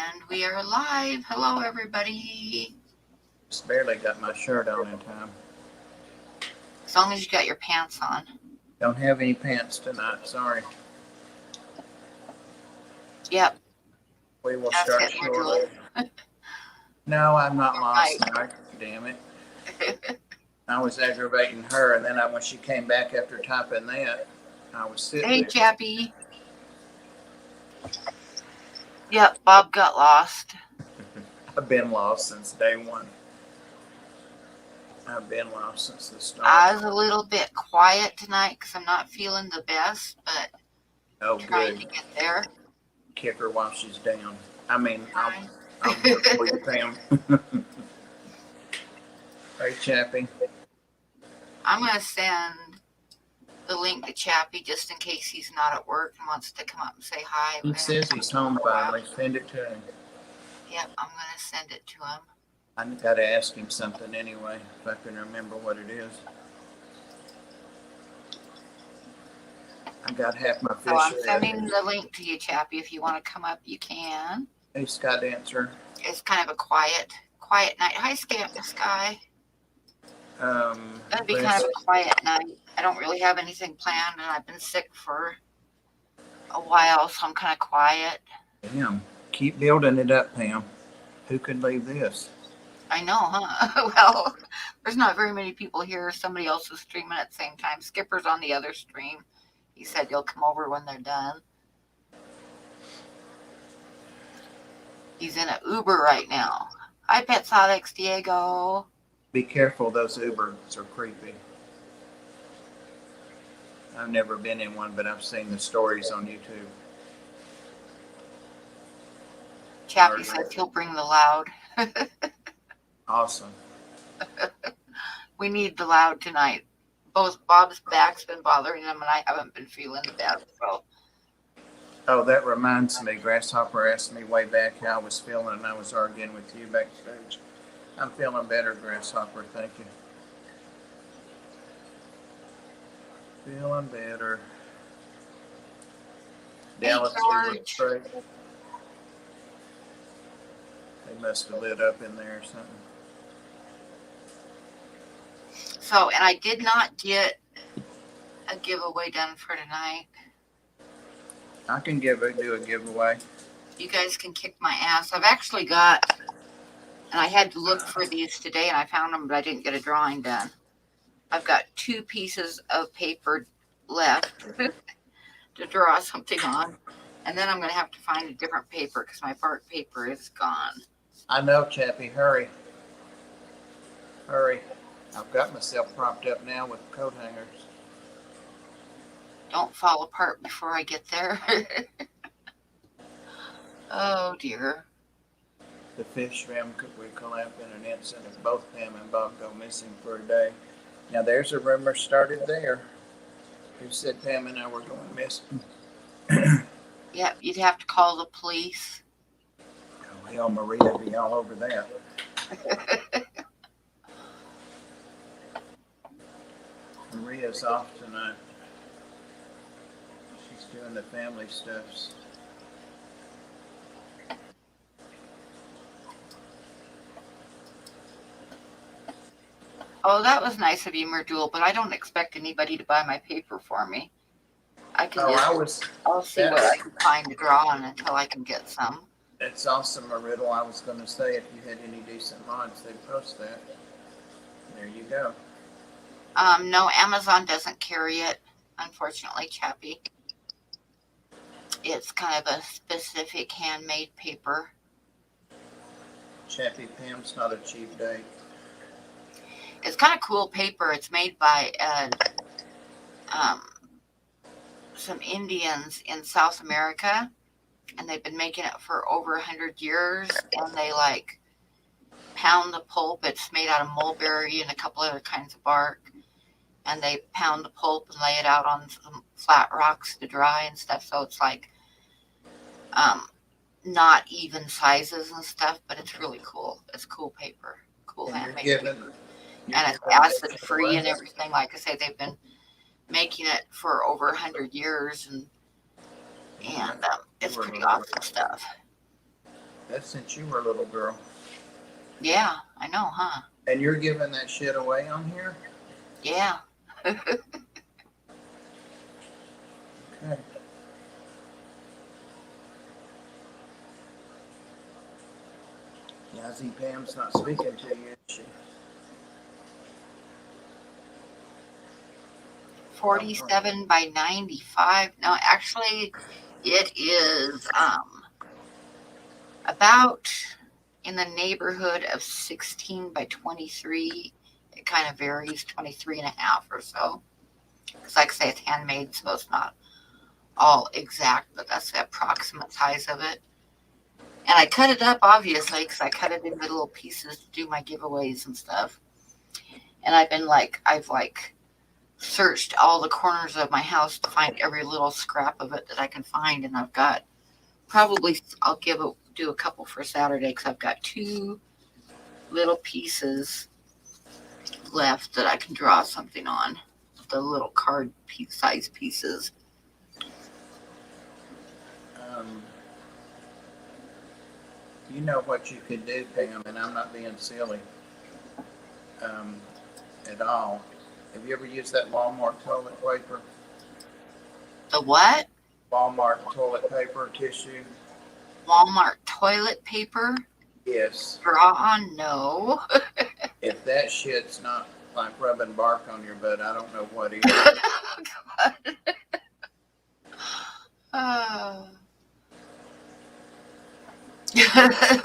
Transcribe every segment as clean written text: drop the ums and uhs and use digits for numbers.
And we are live. Hello, everybody. Just barely got my shirt on in time. As long as you got your pants on. Don't have any pants tonight, sorry. Yep. We will That's start it, shortly. No, I'm not lost Right. tonight. Damn it. I was aggravating her, and then when she came back after typing that, I was sitting Hey, there. Chappie. Yep, Bob got lost. I've been lost since day one. I've been lost since the start. I was a little bit quiet tonight because I'm not feeling the best, but Oh, trying good. to get there. Kick her while she's down. I mean, I'm here for you, Pam. Hey, Chappie. I'm going to send the link to Chappie just in case he's not at work and wants to come up and say hi. He says he's home finally. Send it to him. Yep, I'm going to send it to him. I got to ask him something anyway, if I can remember what it is. I got half my fish. So I'm sending the link to you, Chappie. If you want to come up, you can. Hey, Sky Dancer. It's kind of a quiet night. Hi, Sky. That'd be kind of a quiet night. I don't really have anything planned, and I've been sick for a while, so I'm kind of quiet. Damn. Keep building it up, Pam. Who could leave this? I know, huh? Well, there's not very many people here. Somebody else is streaming at the same time. Skipper's on the other stream. He said he'll come over when they're done. He's in an Uber right now. Hi, Petsotics, Diego. Be careful, those Ubers are creepy. I've never been in one, but I've seen the stories on YouTube. Chappie says he'll bring the loud. Awesome. We need the loud tonight. Both Bob's back's been bothering him, and I haven't been feeling the best. So. Oh, that reminds me. Grasshopper asked me way back how I was feeling, and I was arguing with you backstage. I'm feeling better, Grasshopper. Thank you. Feeling better. Dallas Uber straight. They must have lit up in there or something. So, and I did not get a giveaway done for tonight. I can do a giveaway. You guys can kick my ass. I've actually got, and I had to look for these today, and I found them, but I didn't get a drawing done. I've got 2 pieces of paper left to draw something on, and then I'm going to have to find a different paper because my bark paper is gone. I know, Chappie. Hurry. Hurry. I've got myself propped up now with coat hangers. Don't fall apart before I get there. Oh, dear. The fish swim would collapse in an instant if both Pam and Bob go missing for a day. Now, there's a rumor started there. Who said Pam and I were going missing? Yep, you'd have to call the police. Oh, hell, Maria would be all over that. Maria's off tonight. She's doing the family stuffs. Oh, that was nice of you, Merdul, but I don't expect anybody to buy my paper for me. I can I'll see what I can find to draw on until I can get some. That's awesome, Riddle. I was going to say if you had any decent mods, they'd post that. There you go. No, Amazon doesn't carry it, unfortunately, Chappie. It's kind of a specific handmade paper. Chappie, Pam's not a cheap date. It's kind of cool paper. It's made by some Indians in South America, and they've been making it for over 100 years, and they like pound the pulp. It's made out of mulberry and a couple other kinds of bark, and they pound the pulp and lay it out on some flat rocks to dry and stuff. So it's like not even sizes and stuff, but it's really cool. It's cool paper, cool handmade paper. And it's acid free and everything. Like I say, they've been making it for over 100 years, and it's pretty awesome stuff. That's since you were a little girl. Yeah, I know, huh? And you're giving that shit away on here? Yeah. Okay. Yeah, I see Pam's not speaking to you, is she? 47 by 95. No, actually, it is about in the neighborhood of 16 by 23. It kind of varies, 23 and a half or so. Because, like I say, it's handmade, so it's not all exact, but that's the approximate size of it. And I cut it up, obviously, because I cut it into little pieces to do my giveaways and stuff. And I've searched all the corners of my house to find every little scrap of it that I can find. And I've got probably, do a couple for Saturday because I've got 2 little pieces left that I can draw something on. The little card size pieces. You know what you could do, Pam, and I'm not being silly at all. Have you ever used that Walmart toilet paper? The what? Walmart toilet paper tissue? Walmart toilet paper? Yes. Draw on? No. If that shit's not like rubbing bark on your butt, I don't know what is.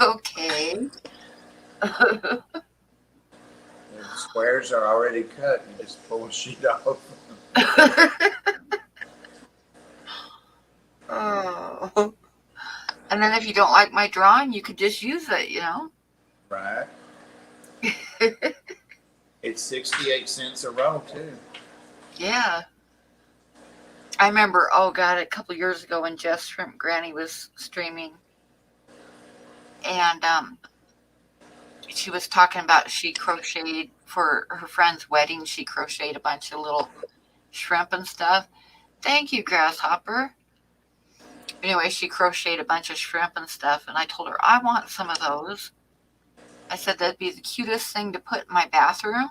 Okay. The squares are already cut. You just pull a sheet off. Oh. And then if you don't like my drawing, you could just use it, you know? Right. It's 68 cents a roll, too. Yeah. I remember, oh God, a couple years ago when Jess Shrimp Granny was streaming. And she was talking about she crocheted for her friend's wedding. She crocheted a bunch of little shrimp and stuff. Thank you, Grasshopper. Anyway, she crocheted a bunch of shrimp and stuff. And I told her, I want some of those. I said that'd be the cutest thing to put in my bathroom.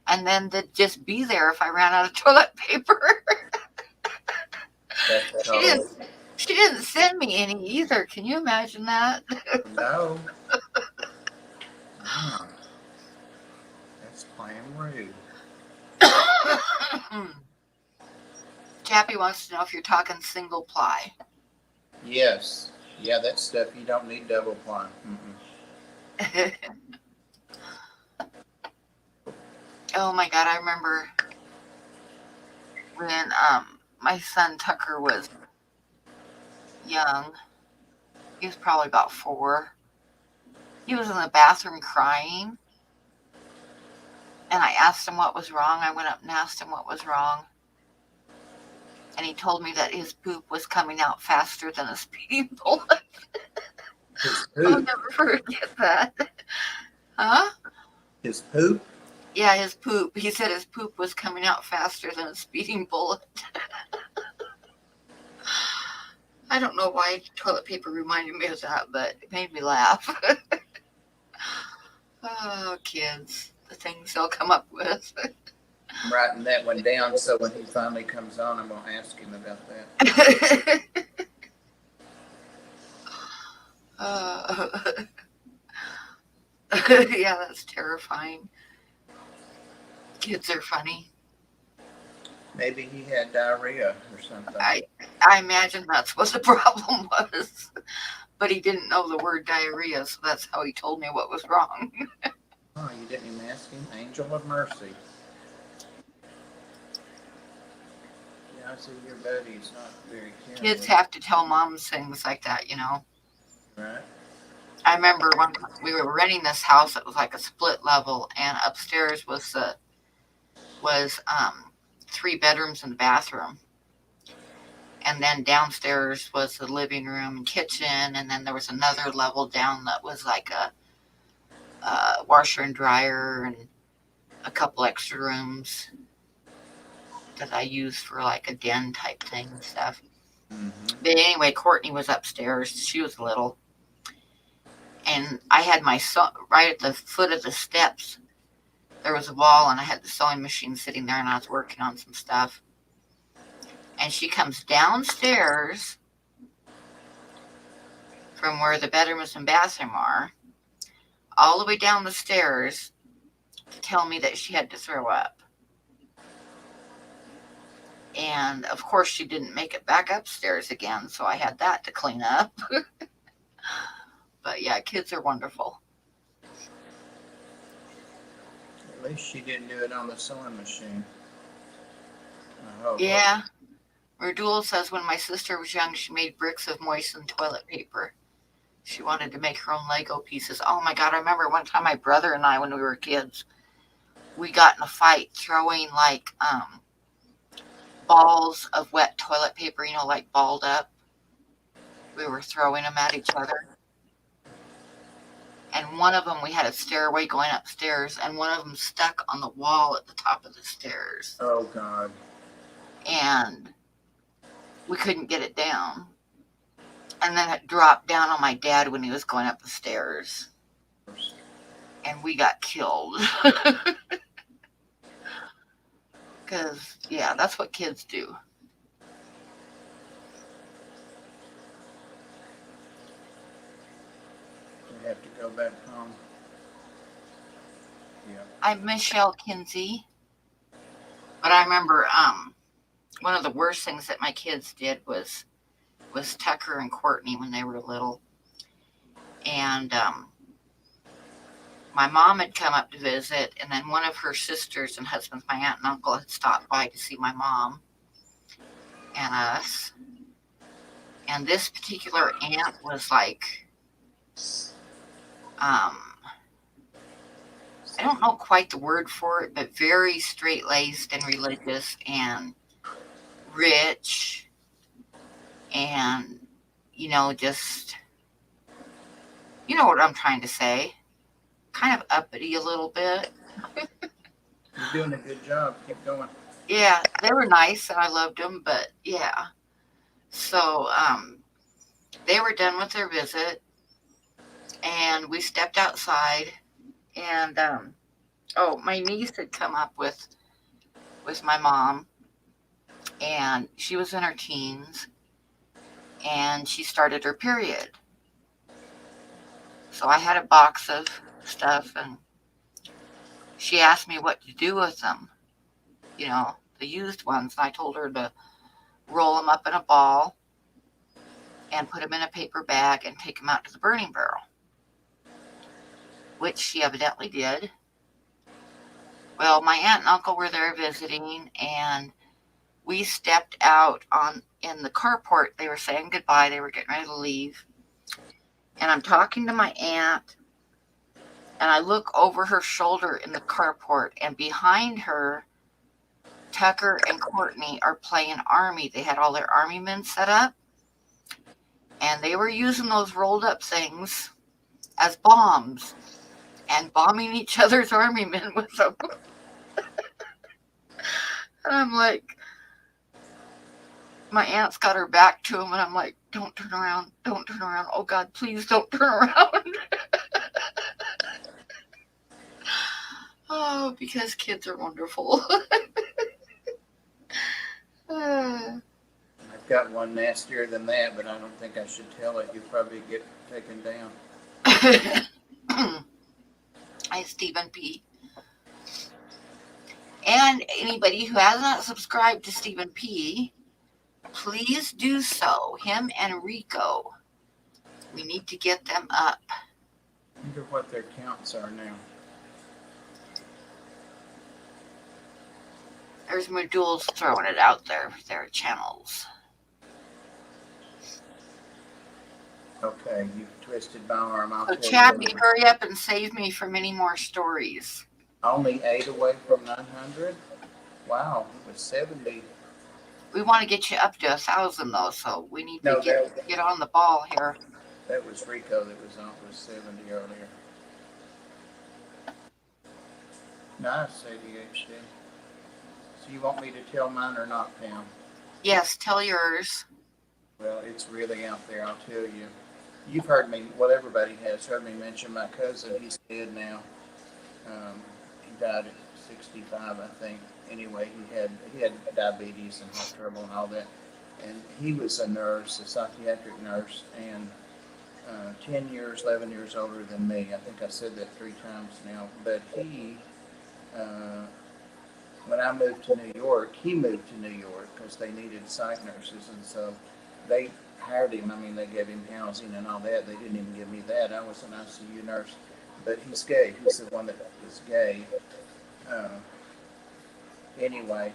And then they'd just be there if I ran out of toilet paper. She didn't send me any either. Can you imagine that? No. Oh. That's plain rude. Chappie wants to know if you're talking single ply. Yes. Yeah, that stuff you don't need double ply. Oh my God, I remember when my son Tucker was young. He was probably about 4. He was in the bathroom crying. And I asked him what was wrong. I went up and asked him what was wrong. And he told me that his poop was coming out faster than a speeding bullet. I'll never forget that. Huh? His poop? Yeah, his poop. He said his poop was coming out faster than a speeding bullet. I don't know why toilet paper reminded me of that, but it made me laugh. Oh, kids. The things they'll come up with. I'm writing that one down so when he finally comes on, I'm going to ask him about that. Yeah, that's terrifying. Kids are funny. Maybe he had diarrhea or something. I imagine that's what the problem was. But he didn't know the word diarrhea, so that's how he told me what was wrong. Oh, you didn't even ask him? Angel of Mercy. Yeah, I see your buddy's not very caring. Kids have to tell moms things like that, you know. Right. I remember when we were renting this house, it was like a split level, and upstairs was 3 bedrooms and the bathroom. And then downstairs was the living room and kitchen, and then there was another level down that was like a washer and dryer and a couple extra rooms that I used for like a den type thing and stuff. Mm-hmm. But anyway, Courtney was upstairs. She was little. And I had my right at the foot of the steps. There was a wall, and I had the sewing machine sitting there, and I was working on some stuff. And she comes downstairs from where the bedrooms and bathroom are, all the way down the stairs to tell me that she had to throw up. And of course, she didn't make it back upstairs again, so I had that to clean up. But yeah, kids are wonderful. At least she didn't do it on the sewing machine. I hope. Yeah. Radul says when my sister was young, she made bricks of moistened toilet paper. She wanted to make her own Lego pieces. Oh my God, I remember one time my brother and I, when we were kids, we got in a fight throwing like balls of wet toilet paper, like balled up. We were throwing them at each other. And one of them, we had a stairway going upstairs, and one of them stuck on the wall at the top of the stairs. Oh, God. And we couldn't get it down. And then it dropped down on my dad when he was going up the stairs. And we got killed. Because, yeah, that's what kids do. We have to go back home. Yeah. I'm Michelle Kinsey. But I remember one of the worst things that my kids did was Tucker and Courtney when they were little. And my mom had come up to visit, and then one of her sisters and husbands, my aunt and uncle, had stopped by to see my mom and us. And this particular aunt was like, I don't know quite the word for it, but very straight-laced and religious and rich and, just, you know what I'm trying to say, kind of uppity a little bit. You're doing a good job. Keep going. Yeah, they were nice and I loved them, but yeah. So they were done with their visit and we stepped outside and my niece had come up with my mom, and she was in her teens and she started her period. So I had a box of stuff and she asked me what to do with them, the used ones. And I told her to roll them up in a ball and put them in a paper bag and take them out to the burning barrel, which she evidently did. Well, my aunt and uncle were there visiting, and we stepped out in the carport. They were saying goodbye. They were getting ready to leave. And I'm talking to my aunt, and I look over her shoulder in the carport, and behind her, Tucker and Courtney are playing Army. They had all their Army men set up, and they were using those rolled up things as bombs and bombing each other's Army men with them. And I'm like, my aunt's got her back to him, and I'm like, don't turn around. Don't turn around. Oh, God, please don't turn around. Oh, because kids are wonderful. I've got one nastier than that, but I don't think I should tell it. You'll probably get taken down. Hi, Stephen P. And anybody who has not subscribed to Stephen P., please do so. Him and Rico. We need to get them up. I wonder what their counts are now. There's Modul's throwing it out there for their channels. Okay, you've twisted my arm. So, Chappie, hurry up and save me from any more stories. Only 8 away from 900? Wow, it was 70. We want to get you up to 1,000, though, so we need to get on the ball here. That was Rico that was on. It was 70 earlier. Nice, ADHD. So you want me to tell mine or not, Pam? Yes, tell yours. Well, it's really out there, I'll tell you. You've heard me, well, everybody has heard me mention my cousin. He's dead now. He died at 65, I think. Anyway, he had diabetes and heart trouble and all that. And he was a nurse, a psychiatric nurse, and 10 years, 11 years older than me. I think I said that 3 times now. But uh, when I moved to New York, he moved to New York because they needed psych nurses. And so they hired him. I mean, they gave him housing and all that. They didn't even give me that. I was an ICU nurse. But he's gay. He's the one that is gay. Uh, anyway,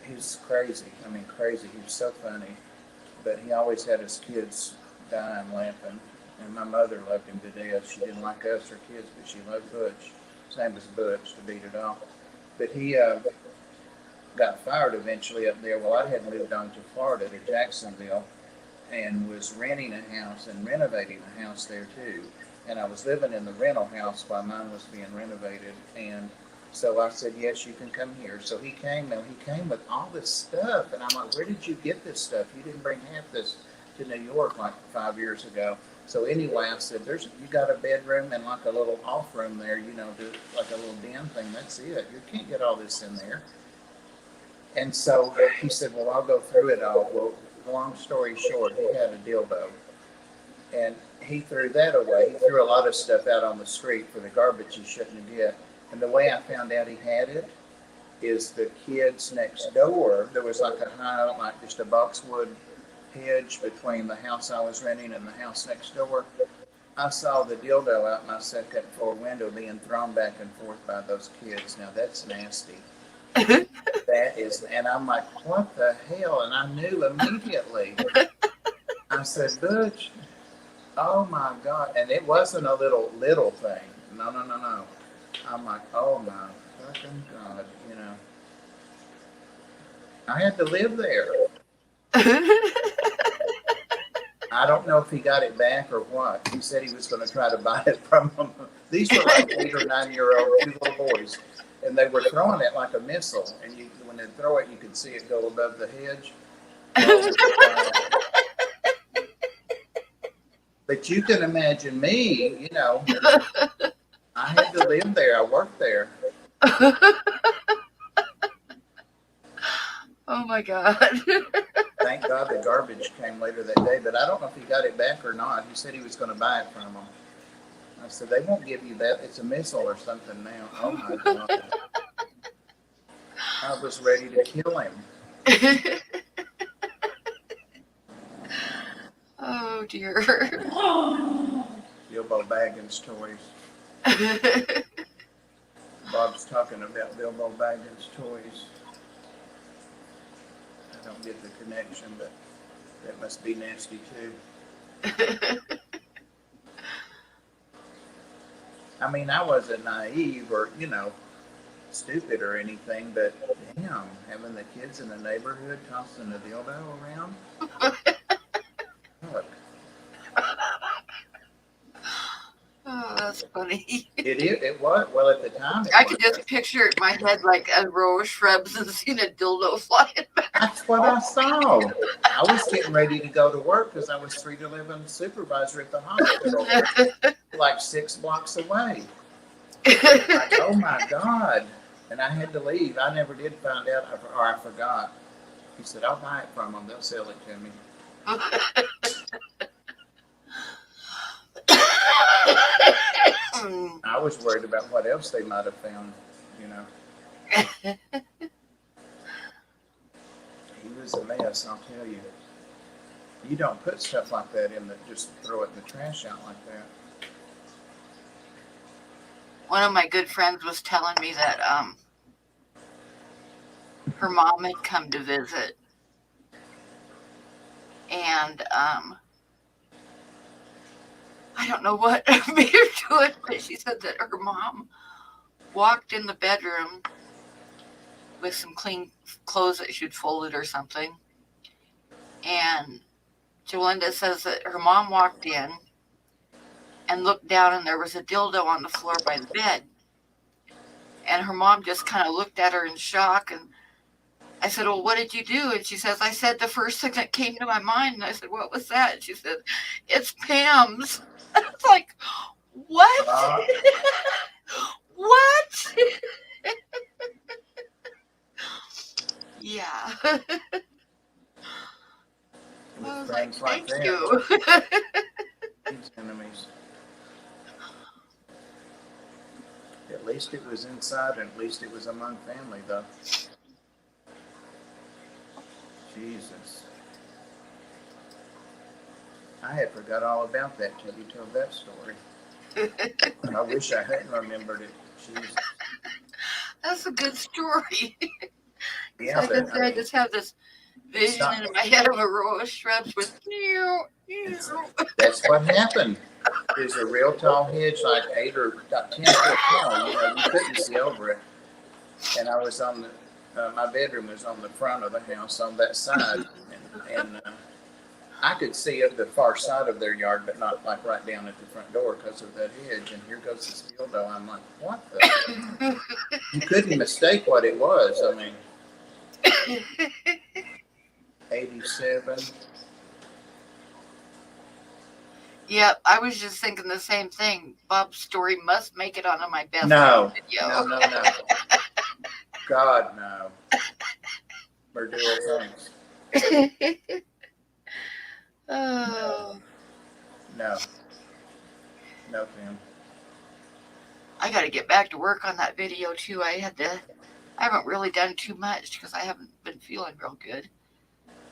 he's crazy. I mean, crazy. He was so funny. But he always had his kids dying laughing. And my mother loved him to death. She didn't like us or kids, but she loved Butch. His name was Butch, to beat it off. But he got fired eventually up there. Well, I had moved on to Florida, to Jacksonville, and was renting a house and renovating a house there too. And I was living in the rental house while mine was being renovated. And so I said, yes, you can come here. So he came, and he came with all this stuff. And I'm like, where did you get this stuff? You didn't bring half this to New York like 5 years ago. So anyway, I said, you got a bedroom and like a little off room there, do like a little den thing. That's it. You can't get all this in there. And so he said, well, I'll go through it all. Well, long story short, he had a dildo. And he threw that away. He threw a lot of stuff out on the street for the garbage he shouldn't get. And the way I found out he had it is the kids next door. There was like just a boxwood hedge between the house I was renting and the house next door. I saw the dildo out my second floor window being thrown back and forth by those kids. Now that's nasty. That is, and I'm like, what the hell? And I knew immediately. I said, Butch, oh my God. And it wasn't a little thing. No. I'm like, oh my fucking God, I had to live there. I don't know if he got it back or what. He said he was going to try to buy it from them. These were like 8 or 9 year old, 2 little boys. And they were throwing it like a missile. And when they throw it, you could see it go above the hedge. But you can imagine me, I had to live there. I worked there. Oh my God. Thank God the garbage came later that day, but I don't know if he got it back or not. He said he was going to buy it from them. I said, they won't give you that. It's a missile or something now. Oh my God. I was ready to kill him. Oh dear. Bilbo Baggins toys. Bob's talking about Bilbo Baggins toys. I don't get the connection, but that must be nasty too. I mean, I wasn't naive or, stupid or anything, but damn, having the kids in the neighborhood tossing a dildo around. Look. Oh, that's funny. It was. Well, at the time, I could just picture it in my head like a row of shrubs and seeing a dildo flying back. That's what I saw. I was getting ready to go to work because I was 3-11 supervisor at the hospital, like 6 blocks away. Like, oh my God. And I had to leave. I never did find out, or I forgot. He said, I'll buy it from them. They'll sell it to me. I was worried about what else they might have found, He was a mess, I'll tell you. You don't put stuff like that just throw it in the trash out like that. One of my good friends was telling me that her mom had come to visit, and I don't know what made her do it, but she said that her mom walked in the bedroom with some clean clothes that she'd folded or something, and Jolinda says that her mom walked in and looked down, and there was a dildo on the floor by the bed. And her mom just kind of looked at her in shock, and I said, well, what did you do? And she says, I said the first thing that came to my mind. And I said, what was that? And she said, it's Pam's. It's like, what? Uh, What? Yeah. with I was like, friends like thank that, you. these enemies. At least it was inside, and at least it was among family, though. Jesus. I had forgot all about that till you told that story. I wish I hadn't remembered it. Jesus. That's a good story. Yeah, Like I but said, I I mean, just have this it's vision not. in my head of a row of shrubs with It's, that's what happened. There's a real tall hedge, like 8 or about 10 foot tall. You know, you couldn't see over it. And I was on my bedroom was on the front of the house on that side, and I could see up the far side of their yard, but not like right down at the front door because of that hedge. And here goes this dildo. I'm like, what the? You couldn't mistake what it was. I mean, 87. Yep, I was just thinking the same thing. Bob's story must make it onto my best No, video. no. God, no. We're doing things. Oh, No, no, Pam. I got to get back to work on that video too. I haven't really done too much because I haven't been feeling real good.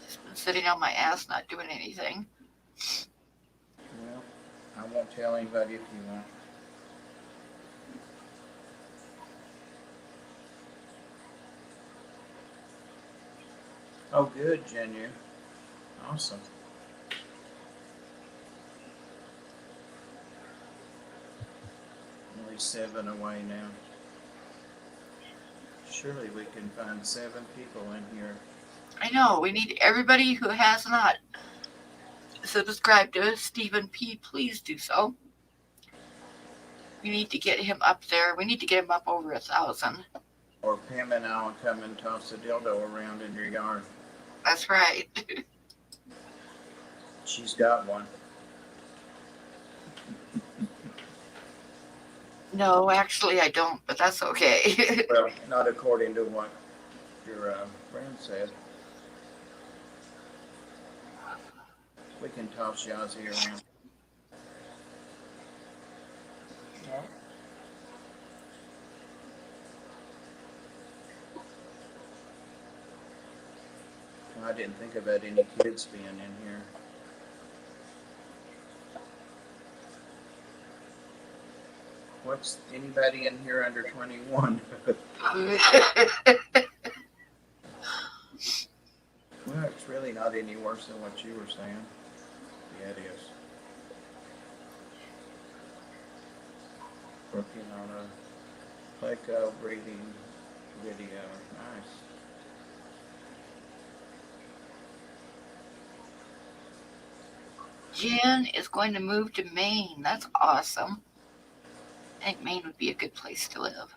Just been sitting on my ass, not doing anything. Well, I won't tell anybody if you want. Oh, good, Jenu. Awesome. Only 7 away now. Surely we can find 7 people in here. I know, we need everybody who has not subscribed to Stephen P. Please do so. We need to get him up there. We need to get him up over 1,000. Or Pam and I will come and toss a dildo around in your yard. That's right. She's got one. No, actually, I don't, but that's okay. Well, not according to what your friend said. We can toss Yazzie around. No. I didn't think about any kids being in here. What's anybody in here under 21? Well, it's really not any worse than what you were saying. Yeah, it is. Working on a Pleco breeding video. Nice. Jen is going to move to Maine. That's awesome. I think Maine would be a good place to live.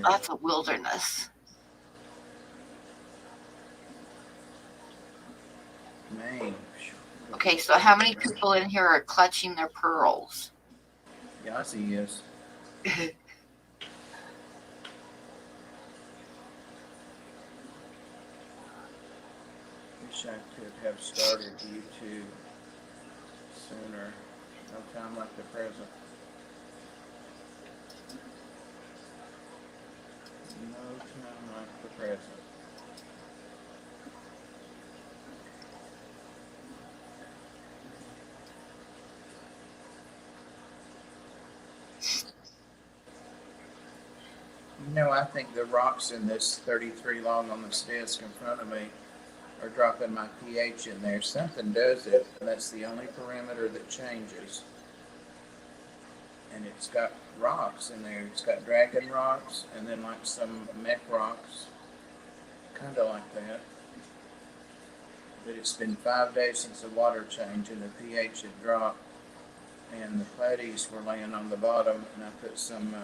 Lots of wilderness. Maine. Okay, so how many people in here are clutching their pearls? Yazzie is. Wish I could have started YouTube sooner. No time like the present. No time like the present. You know, I think the rocks in this 33 long on this desk in front of me are dropping my pH in there. Something does it, and that's the only parameter that changes. And it's got rocks in there. It's got dragon rocks and then like some mech rocks, kind of like that. But it's been 5 days since the water change and the pH had dropped. And the platies were laying on the bottom, and I put some,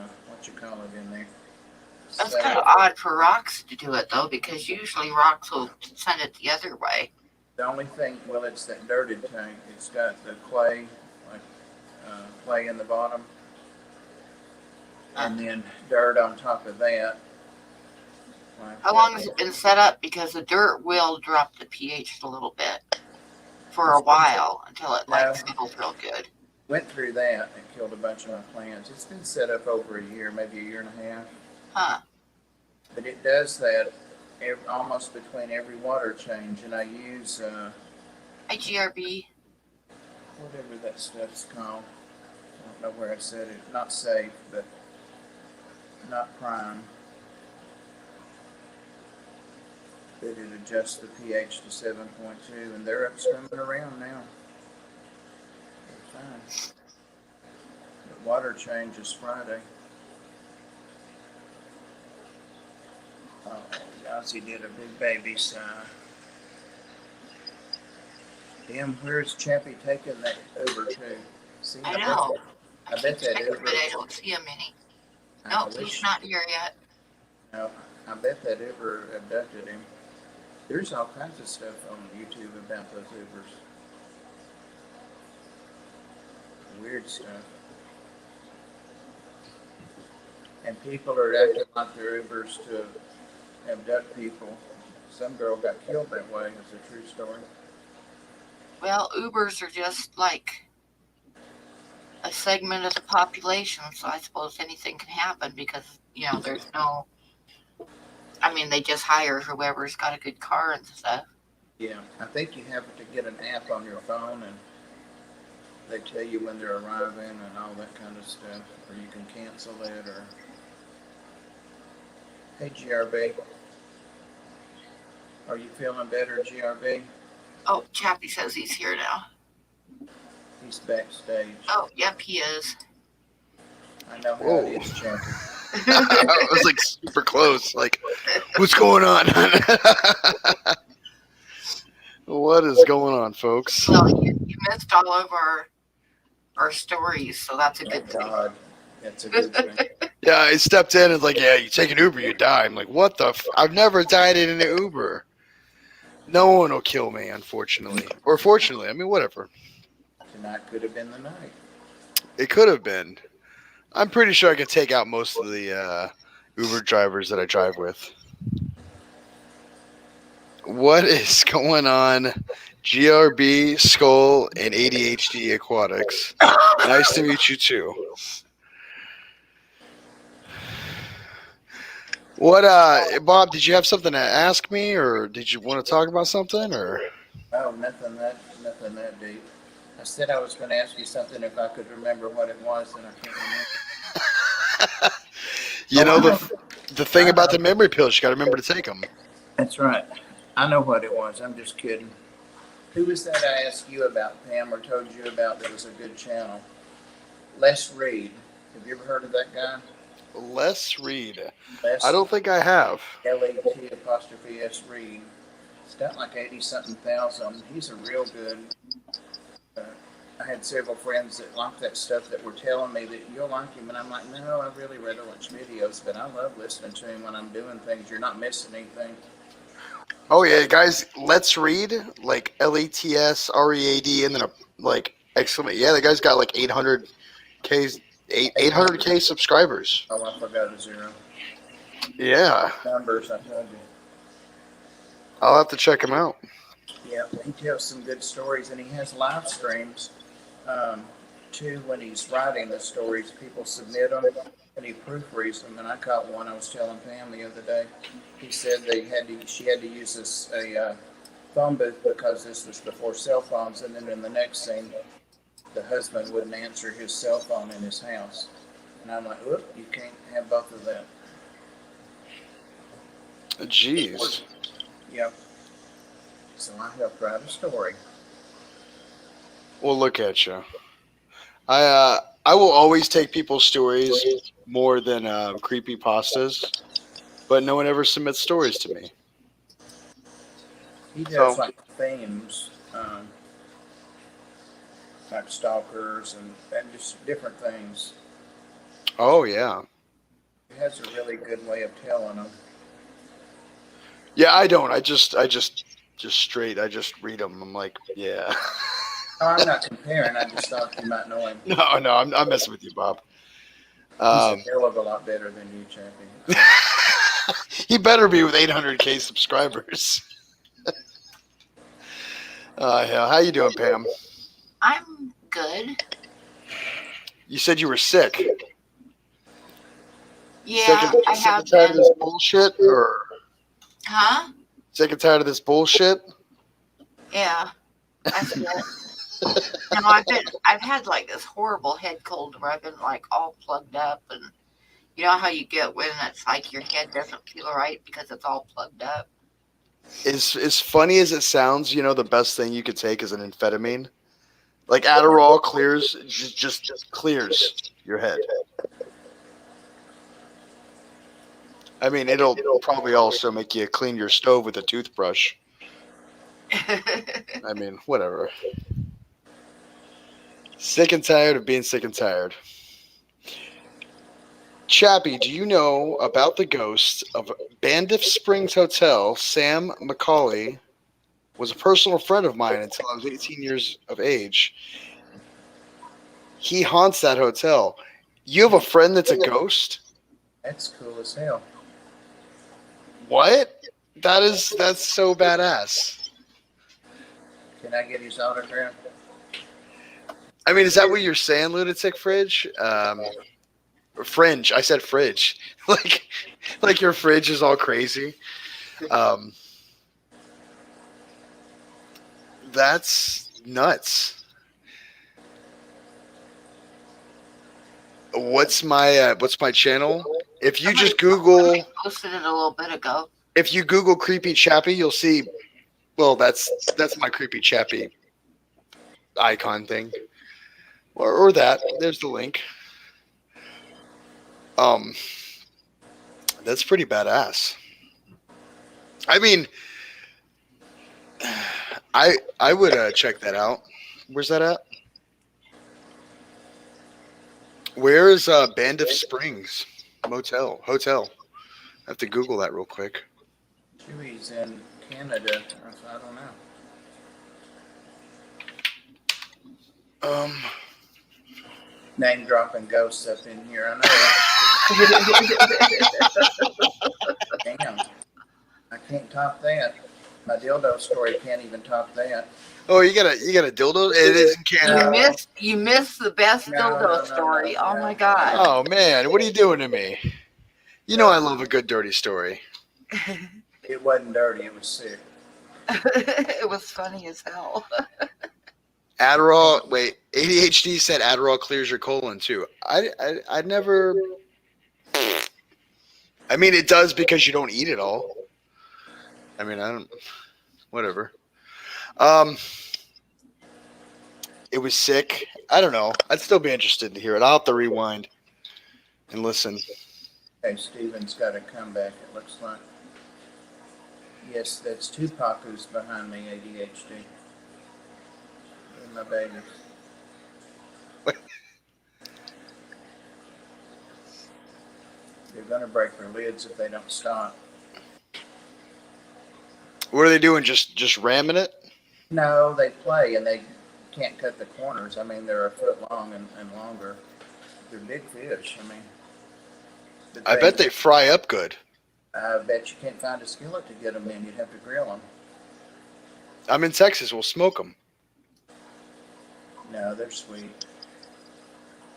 in there. That's set kind of up. odd for Rocks to do it, though, because usually Rocks will send it the other way. The only thing, well, it's that dirted tank. It's got the clay, like clay in the bottom, Huh. and then dirt on top of that. Like How long has it been set up? Because the dirt will drop the pH a little bit for a it's been, while until it like no, settles real good. went through that and killed a bunch of my plants. It's been set up over a year, maybe a year and a half. Huh. But it does that almost between every water change, and I use IGRB. whatever that stuff's called. I don't know where I said it. Not safe, but not prime. But it adjusts the pH to 7.2, and they're up swimming around now. They're fine. The water change is Friday. Oh, Ozzy did a big baby sigh. Damn, where's Chappie taking that Uber to? See, I know. I bet that Checking, Uber. but I don't see him any. I Nope, he's wish. not here yet. No, I bet that Uber abducted him. There's all kinds of stuff on YouTube about those Ubers. Weird stuff. And people are acting like they're Ubers to abduct people. Some girl got killed that way. It's a true story. Well, Ubers are just like a segment of the population, so I suppose anything can happen because, there's no. I mean, they just hire whoever's got a good car and stuff. Yeah, I think you have to get an app on your phone and they tell you when they're arriving and all that kind of stuff, or you can cancel it. Or hey, GRB, are you feeling better, GRB? Oh, Chappie says he's here now. He's backstage. Oh, yep, he is. I know how it is, Chappie. I was like super close. Like, what's going on? What is going on, folks? Well, you missed all of our stories, so that's a good thing. God, that's a good thing. Yeah, I stepped in and was like, yeah, you take an Uber, you die. I'm like, what the? I've never died in an Uber. No one will kill me, unfortunately. Or fortunately. I mean, whatever. Tonight could have been the night. It could have been. I'm pretty sure I can take out most of the Uber drivers that I drive with. What is going on? GRB, Skull, and ADHD Aquatics. Nice to meet you too. What, Bob, did you have something to ask me, or did you want to talk about something, or? Oh, nothing that deep. I said I was going to ask you something if I could remember what it was, and I can't remember. You know, the thing about the memory pills, you got to remember to take them. That's right. I know what it was. I'm just kidding. Who was that I asked you about, Pam, or told you about that was a good channel? Les Reed. Have you ever heard of that guy? Les Reed. Les, I don't think I have. LET' Reed. It's got like 80-something thousand. He's a real good. I had several friends that liked that stuff that were telling me that you'll like him, and I'm like, no, I really rather watch videos, but I love listening to him when I'm doing things. You're not missing anything. Oh yeah, guys, let's read like LETSREAD and then a like exclamation. Yeah, the guy's got like 800K subscribers. Oh, I forgot a zero. Yeah, Numbers, I told you. I'll have to check him out. Yeah, he tells some good stories, and he has live streams too. When he's writing the stories, people submit them, and he proofreads them. And I caught one. I was telling Pam the other day. He said she had to use a phone booth because this was before cell phones, and then in the next scene, the husband wouldn't answer his cell phone in his house. And I'm like, whoop, you can't have both of that. Jeez. Yep. So I helped write a story. Well, look at you. I will always take people's stories more than creepy pastas, but no one ever submits stories to me. He does like themes, like stalkers and just different things. Oh yeah. has a really good way of telling them. Yeah, I don't. I just straight. I just read them. I'm like, yeah. Oh, I'm not comparing. I just thought you might know him. No, I'm messing with you, Bob. He's a hell of a lot better than you, Chappie. He better be with 800K subscribers. Hell, how you doing, Pam? I'm good. You said you were sick. Yeah, I Sick have and tired of been. this bullshit, or Huh? sick and tired of this bullshit? Yeah, that's it. No, I've had like this horrible head cold where I've been like all plugged up, and you know how you get when it's like your head doesn't feel right because it's all plugged up. As funny as it sounds, the best thing you could take is an amphetamine. Like Adderall clears, just clears your head. I mean, it'll probably also make you clean your stove with a toothbrush. I mean, whatever. Sick and tired of being sick and tired. Chappie, do you know about the ghost of Bandiff Springs Hotel? Sam McCauley was a personal friend of mine until I was 18 years of age. He haunts that hotel. You have a friend that's a ghost? That's cool as hell. What? That's so badass. Can I get his autograph? I mean, is that what you're saying, lunatic fridge? Fringe. I said fridge. like your fridge is all crazy. That's nuts. What's my channel? If you just Google, Posted it a little bit ago. if you Google creepy Chappie, you'll see. Well, that's my creepy Chappie icon thing, or that. There's the link. That's pretty badass. I mean, I would check that out. Where's that at? Where is Bandiff Springs Hotel? I have to Google that real quick. Chewy's in Canada. I don't know. Name dropping ghosts up in here. I know. Damn. I can't top that. My dildo story can't even top that. Oh, you got a dildo? It is in Canada. You missed the best dildo story. Oh my god. Oh man, what are you doing to me? You know I love a good dirty story. It wasn't dirty. It was sick. It was funny as hell. Adderall. Wait, ADHD said Adderall clears your colon too. I never. I mean, it does because you don't eat it all. I mean, I don't. Whatever. It was sick. I don't know. I'd still be interested to hear it. I'll have to rewind and listen. Hey, Steven's got a comeback, it looks like. Yes, that's Tupac who's behind me, ADHD. And my baby. They're going to break their lids if they don't stop. What are they doing? Just ramming it? No, they play and they can't cut the corners. I mean, they're a foot long and longer. They're big fish. I mean, I bet they fry up good. I bet you can't find a skillet to get them in. You'd have to grill them. I'm in Texas. We'll smoke them. No, they're sweet.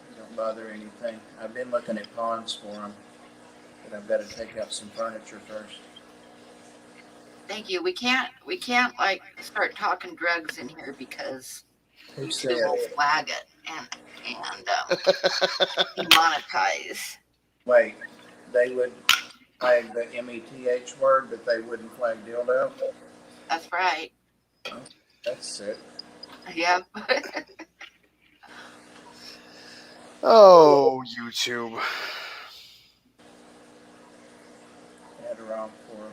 They don't bother anything. I've been looking at ponds for them, but I've got to take out some furniture first. Thank you. We can't like start talking drugs in here because Who YouTube said will it? flag it and demonetize. Wait, they would flag the METH word, but they wouldn't flag dildo? That's right. That's sick. Yep. Oh, YouTube. Adderall for...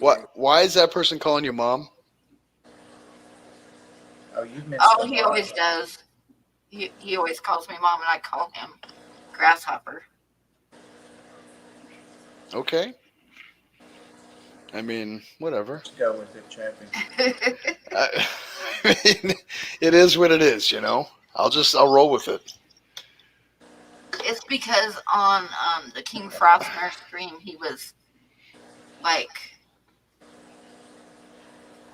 What? Why is that person calling you mom? Oh, you missed Oh, the he mark. always does. He always calls me mom, and I call him grasshopper. Okay. I mean, whatever. Let's go with it, Chappie. I, I mean, it is what it is, you know. I'll roll with it. It's because on the King Frostner stream, he was like,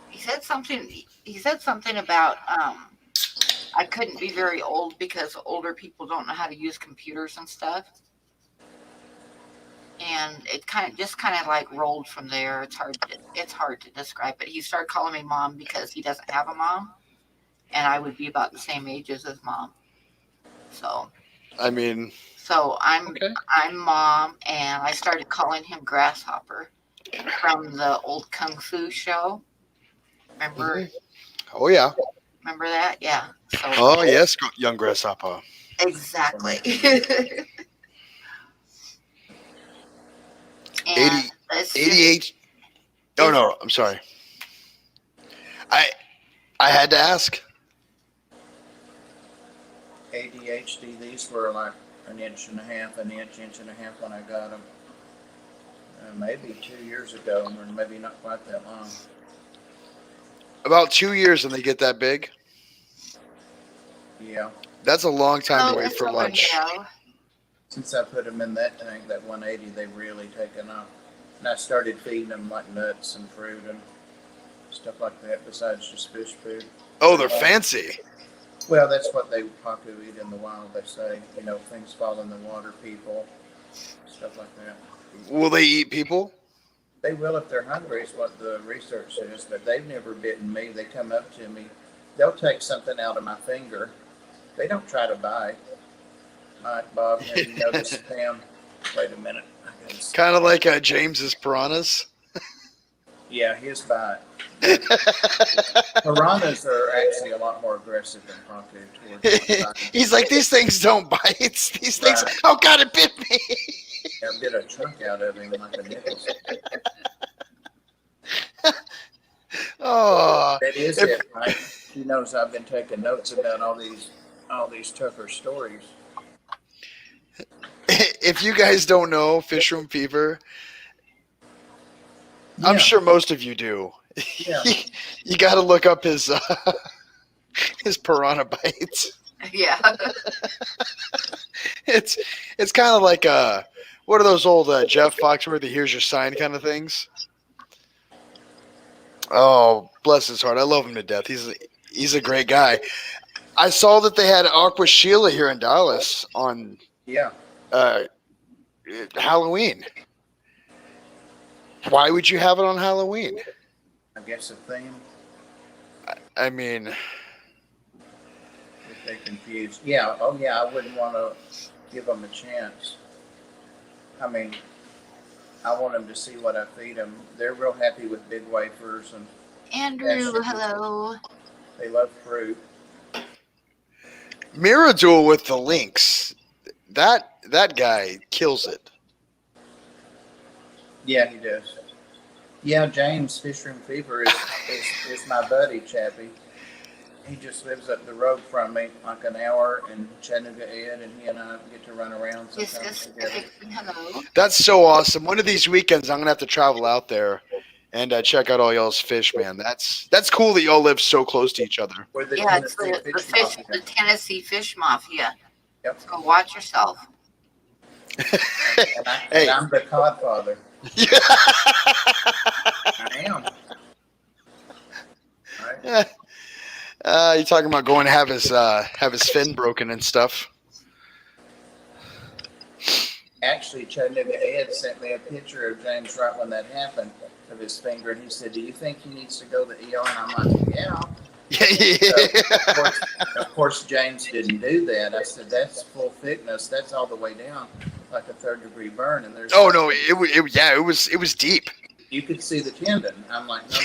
he said something. He said something about I couldn't be very old because older people don't know how to use computers and stuff. And it kind of like rolled from there. It's hard to describe. But he started calling me mom because he doesn't have a mom, and I would be about the same age as his mom. So I mean, so okay. I'm mom, and I started calling him Grasshopper from the old Kung Fu show. Remember Hmm. Oh yeah. remember that? Yeah. So Oh yes, young grasshopper. exactly. And 80, it's just 88. Oh it's no, I'm sorry. I I had to ask. ADHD, these were like an inch and a half, inch and a half when I got them. Maybe 2 years ago, or maybe not quite that long. About 2 years and they get that big. Yeah. That's a long time to so wait it's for a lunch. window. Since I put them in that tank, that 180, they've really taken off. And I started feeding them like nuts and fruit and stuff like that, besides just fish food. Oh, they're fancy. Well, that's what they probably eat in the wild. They say, things fall in the water, people, stuff like that. Will they eat people? They will if they're hungry, is what the research says. But they've never bitten me. They come up to me. They'll take something out of my finger. They don't try to bite. Mike, Bob, have you noticed Pam? Wait a minute. Kind of like James's piranhas. Yeah, his bite. Piranhas are actually a lot more aggressive than Pacu towards He's like, these things don't bite. These things. Right. Oh God, it bit me. I bit a chunk out of him like a nickel. Oh, That is it, Mike. He knows I've been taking notes about all these tougher stories. if you guys don't know Fish Room Fever, I'm Yeah. sure most of you do. Yeah. You got to look up his piranha bites. Yeah. It's kind of like what are those old Jeff Foxworthy "Here's Your Sign" kind of things? Oh, bless his heart. I love him to death. He's a great guy. I saw that they had Aqua Sheila here in Dallas on Yeah. Halloween. Why would you have it on Halloween? I guess a theme. I mean, If they confused. Yeah. Oh, yeah. I wouldn't want to give them a chance. I mean, I want them to see what I feed them. They're real happy with big wafers and Andrew, hello. they love fruit. Mirador with the links. That guy kills it. Yeah, he does. Yeah, James Fish Room Fever is my buddy, Chappie. He just lives up the road from me, like an hour, and Chattanooga Ed and he and I get to run around Yes, sometimes yes. together. Hello. That's so awesome. One of these weekends, I'm gonna have to travel out there and check out all y'all's fish, man. That's cool that y'all live so close to each other. We're the Yeah, it's Tennessee the Fish Mafia. the Tennessee Fish Mafia. Yep. So watch yourself. And I'm the Codfather. Yeah. I am. Right? You talking about going to have his fin broken and stuff? Actually, Chattanooga Ed sent me a picture of James right when that happened of his finger, and he said, "Do you think he needs to go to the ER?" And I'm like, "Yeah." So, of course, James didn't do that. I said, "That's full thickness. That's all the way down, like a 3rd-degree burn." And there's Oh no, it was deep. you could see the tendon. I'm like, no.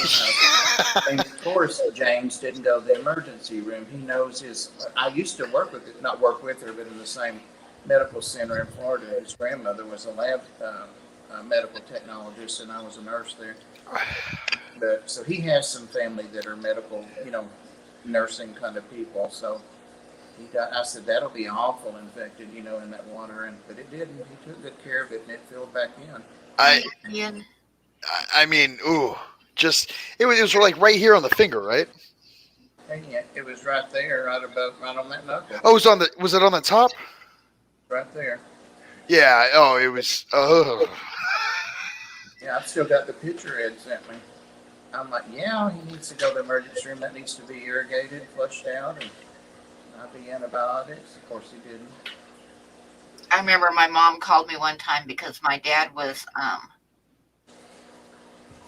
And of course, James didn't go to the emergency room. He knows his. I used to not work with her, but in the same medical center in Florida. His grandmother was a lab medical technologist, and I was a nurse there. But so he has some family that are medical, nursing kind of people. So I said that'll be awful infected, in that water, but it didn't. He took good care of it, and it filled back in. I Ian. I mean, ooh, just it was like right here on the finger, right? And yeah, it was right there, right on that knuckle, Oh, was it on the top? right there. Yeah. Oh, it was. Oh, Yeah, I've still got the picture Ed sent me. I'm like, yeah, he needs to go to the emergency room. That needs to be irrigated, flushed out, and IV antibiotics. Of course, he didn't. I remember my mom called me one time because my dad was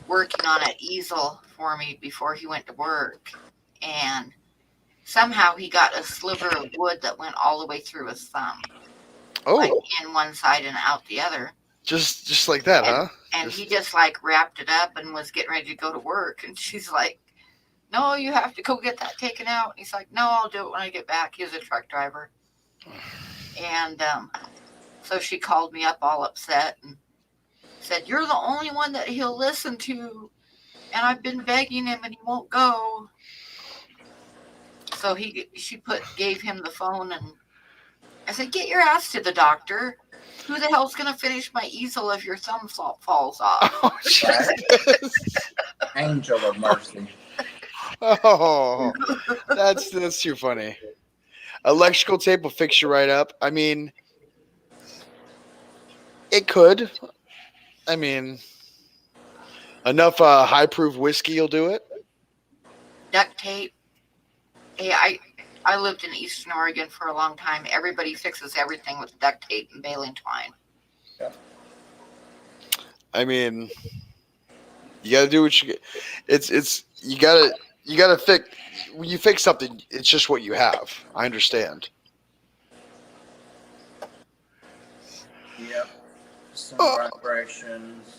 working on an easel for me before he went to work, and somehow he got a sliver of wood that went all the way through his thumb, like oh, in one side and out the other. just like that, And huh? and he just like wrapped it up and was getting ready to go to work, and she's like, "No, you have to go get that taken out." And he's like, "No, I'll do it when I get back." He was a truck driver, and so she called me up all upset and said, "You're the only one that he'll listen to, and I've been begging him, and he won't go." So she gave him the phone, and I said, "Get your ass to the doctor. Who the hell's gonna finish my easel if your thumb falls off?" Oh, Right? Jesus. Angel of mercy. Oh, that's too funny. Electrical tape will fix you right up. I mean, it could. I mean, enough high proof whiskey will do it. Duct tape. Hey, I lived in Eastern Oregon for a long time. Everybody fixes everything with duct tape and baling twine. Yep. I mean, you got to do what you get. It's you gotta fix. When you fix something, it's just what you have. I understand. Yep. Some Oh, vibrations.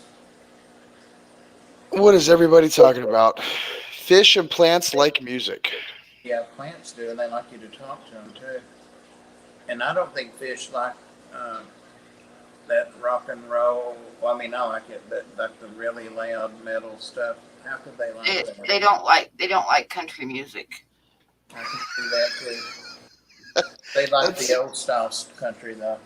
what is everybody talking about? Fish and plants like music. Yeah, plants do, and they like you to talk to them too. And I don't think fish like um, that rock and roll. Well, I mean, I like it, but like the really loud metal stuff. How could they like They, that? they don't like country music. I can see that too. They like That's the old style country though.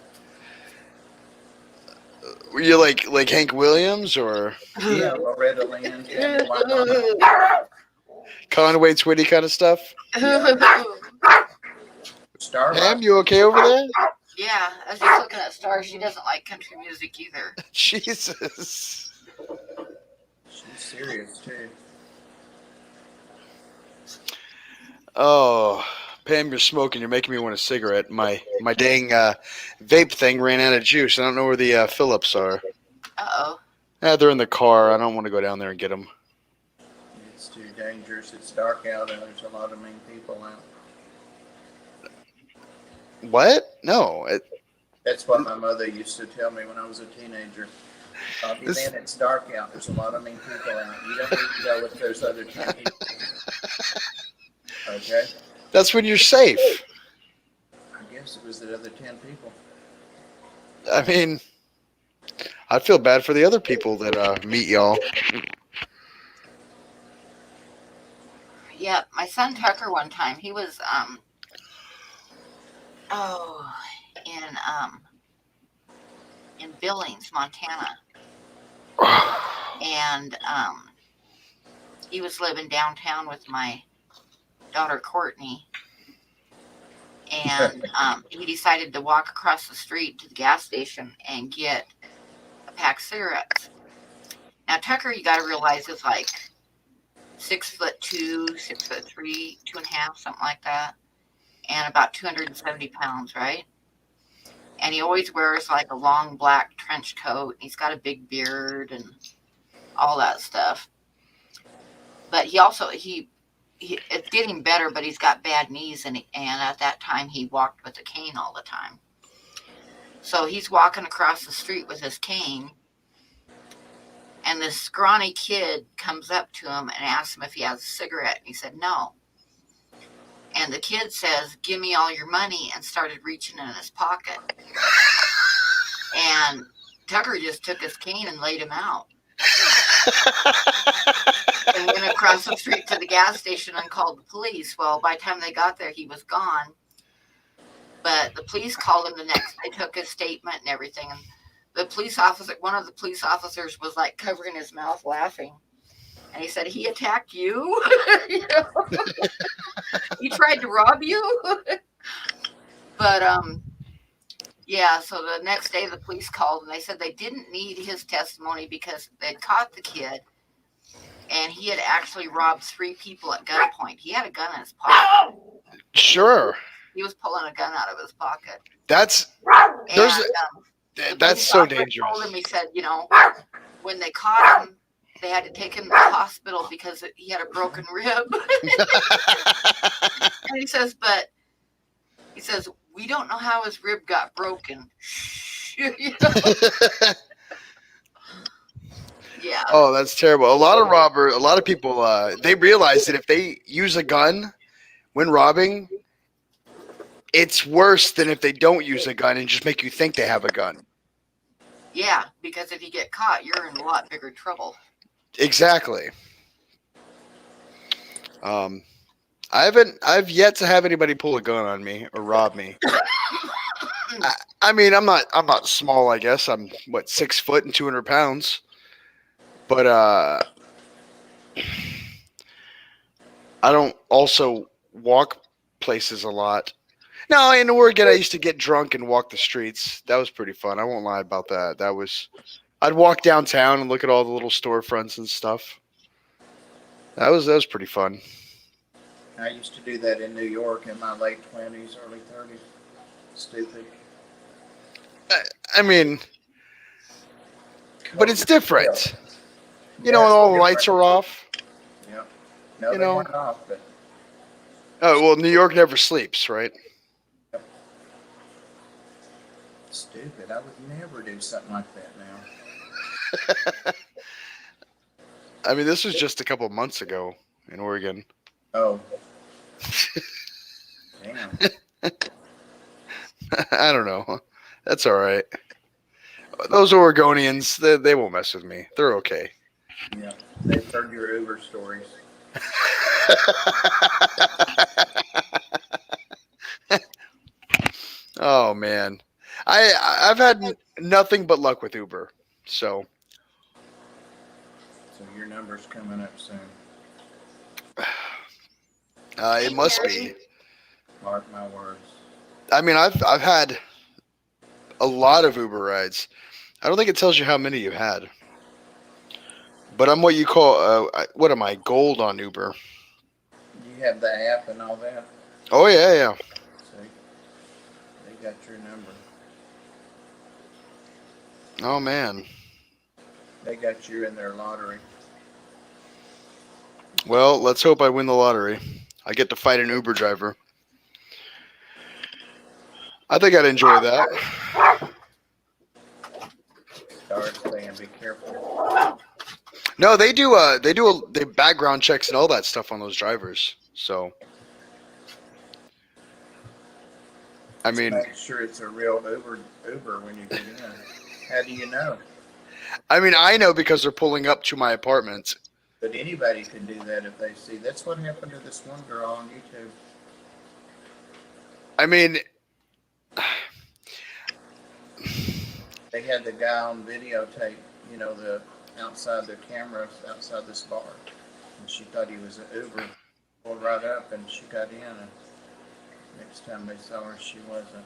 were you like Hank Williams or Yeah, Loretta Lynn, Tammy Conway Twitty kind of stuff? Yeah, Pam, Starlight. you okay over there? Yeah, as she's looking at stars, she doesn't like country music either. Jesus. She's serious too. Oh, Pam, you're smoking. You're making me want a cigarette. My dang vape thing ran out of juice. I don't know where the Phillips are. Uh-oh. They're in the car. I don't want to go down there and get them. It's too dangerous. It's dark out, and there's a lot of mean people out. What? No. That's what my mother used to tell me when I was a teenager. Bobby, This, man, it's dark out. There's a lot of mean people out. You don't need to go if there's other 10 people. Okay? that's when you're safe. I guess it was the other 10 people. I mean, I'd feel bad for the other people that meet y'all. Yeah, my son Tucker one time, he was in in Billings, Montana. And he was living downtown with my daughter Courtney, and he decided to walk across the street to the gas station and get a pack of cigarettes. Now Tucker, you got to realize, is like 6'2", 6'3", 2.5", something like that, and about 270 pounds, right? And he always wears like a long black trench coat. And he's got a big beard and all that stuff. But he also it's getting better, but he's got bad knees, and at that time he walked with a cane all the time. So he's walking across the street with his cane, and this scrawny kid comes up to him and asks him if he has a cigarette, and he said no. And the kid says, "Give me all your money," and started reaching in his pocket. And Tucker just took his cane and laid him out, and went across the street to the gas station and called the police. Well, by the time they got there, he was gone. But the police called him the next. They took his statement and everything, and the police officer, one of the police officers, was like covering his mouth laughing, and he said, "He attacked you. You know, he tried to rob you." But yeah. So the next day, the police called, and they said they didn't need his testimony because they'd caught the kid, and he had actually robbed 3 people at gunpoint. He had a gun in his pocket. Sure. He was pulling a gun out of his pocket. That's And that's so dangerous. told him, he said, you know, when they caught him, they had to take him to the hospital because he had a broken rib. And he says, we don't know how his rib got broken. You know? Yeah. Oh, that's terrible. A lot of people, they realize that if they use a gun when robbing, it's worse than if they don't use a gun and just make you think they have a gun. Yeah, because if you get caught, you're in a lot bigger trouble. Exactly. I've yet to have anybody pull a gun on me or rob me. I mean, I'm not small, I guess. I'm 6 foot and 200 pounds. But I don't also walk places a lot. No, in Oregon, I used to get drunk and walk the streets. That was pretty fun. I won't lie about that. I'd walk downtown and look at all the little storefronts and stuff. That was pretty fun. I used to do that in New York in my late 20s, early 30s. Stupid. I mean, but it's different. You know, Yeah, when all the it's lights are off. Yep. No, You they know. weren't off, but Oh, well, New York never sleeps, right? stupid. I would never do something like that now. I mean, this was just a couple months ago in Oregon. Oh. Damn. I don't know. That's all right. Those Oregonians, they won't mess with me. They're okay. Yeah. They've heard your Uber stories. Oh man, I've had nothing but luck with Uber. So your number's coming up soon. it must be. Mark my words. I mean, I've had a lot of Uber rides. I don't think it tells you how many you had. But I'm what you call what am I? Gold on Uber. You have the app and all that. Oh yeah. See, they got your number. Oh man. They got you in their lottery. Well, let's hope I win the lottery. I get to fight an Uber driver. I think I'd enjoy that. Start saying, be careful. No, they do the background checks and all that stuff on those drivers. So, I mean, make sure it's a real Uber when you get in. How do you know? I mean, I know because they're pulling up to my apartment. But anybody could do that if they see. That's what happened to this one girl on YouTube. I mean, they had the guy on videotape, you know, the outside the cameras outside this bar, and she thought he was an Uber. Pulled right up, and she got in. And next time they saw her, she wasn't.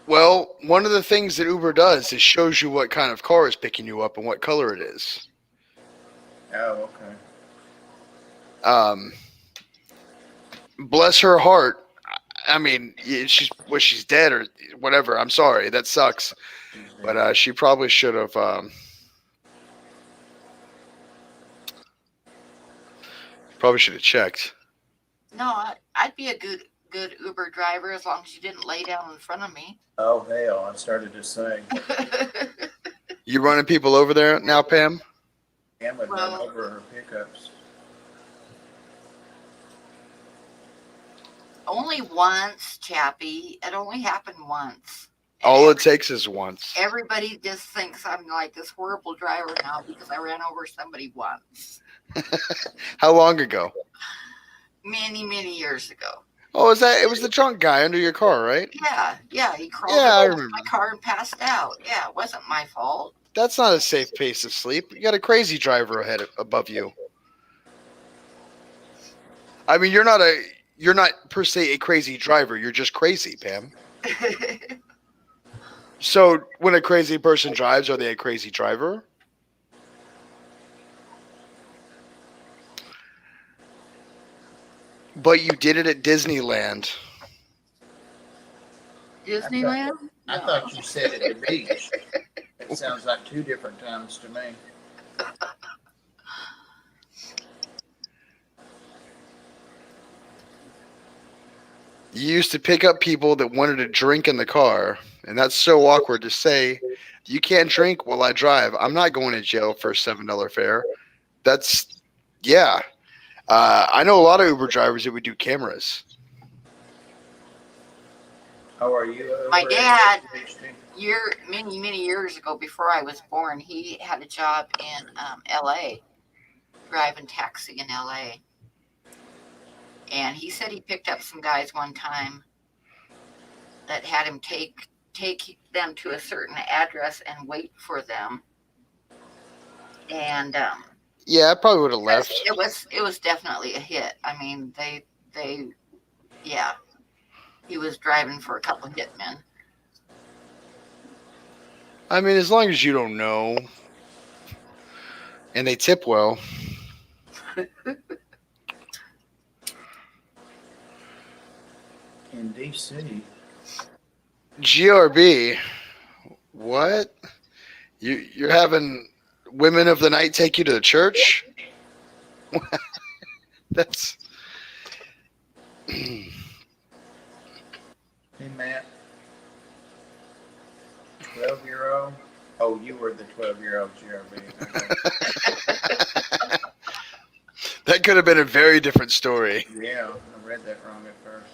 well, one of the things that Uber does is shows you what kind of car is picking you up and what color it is. Oh, okay. Bless her heart. I mean, she's dead or whatever. I'm sorry, that sucks. But she probably should have. Probably should have checked. No, I'd be a good Uber driver as long as you didn't lay down in front of me. Oh hell! I started to say. You running people over there now, Pam? Pam would run over her pickups. Only once, Chappie. It only happened once. All it takes is once. Everybody just thinks I'm like this horrible driver now because I ran over somebody once. How long ago? Many, many years ago. Oh, is that? It was the drunk guy under your car, right? Yeah, he crawled Yeah, up I in my remember. car and passed out. Yeah, it wasn't my fault. That's not a safe pace of sleep. You got a crazy driver ahead above you. I mean, you're not per se a crazy driver. You're just crazy, Pam. So when a crazy person drives, are they a crazy driver? But you did it at Disneyland. I thought, Disneyland? I No. thought you said at the beach. It sounds like two different times to me. You used to pick up people that wanted to drink in the car, and that's so awkward to say. You can't drink while I drive. I'm not going to jail for a $7 fare. That's yeah. I know a lot of Uber drivers that would do cameras. How are you My over dad, ADHD? many years ago, before I was born, he had a job in L.A. driving taxi in L.A. And he said he picked up some guys one time that had him take them to a certain address and wait for them. And Yeah, I probably would have left. it was definitely a hit. I mean, they yeah, he was driving for a couple hitmen. I mean, as long as you don't know and they tip well. In DC. GRB, what? You're having women of the night take you to the church? That's Hey, Matt. 12-year-old. Oh, you were the 12-year-old GRB. that could have been a very different story. Yeah, I read that wrong at first.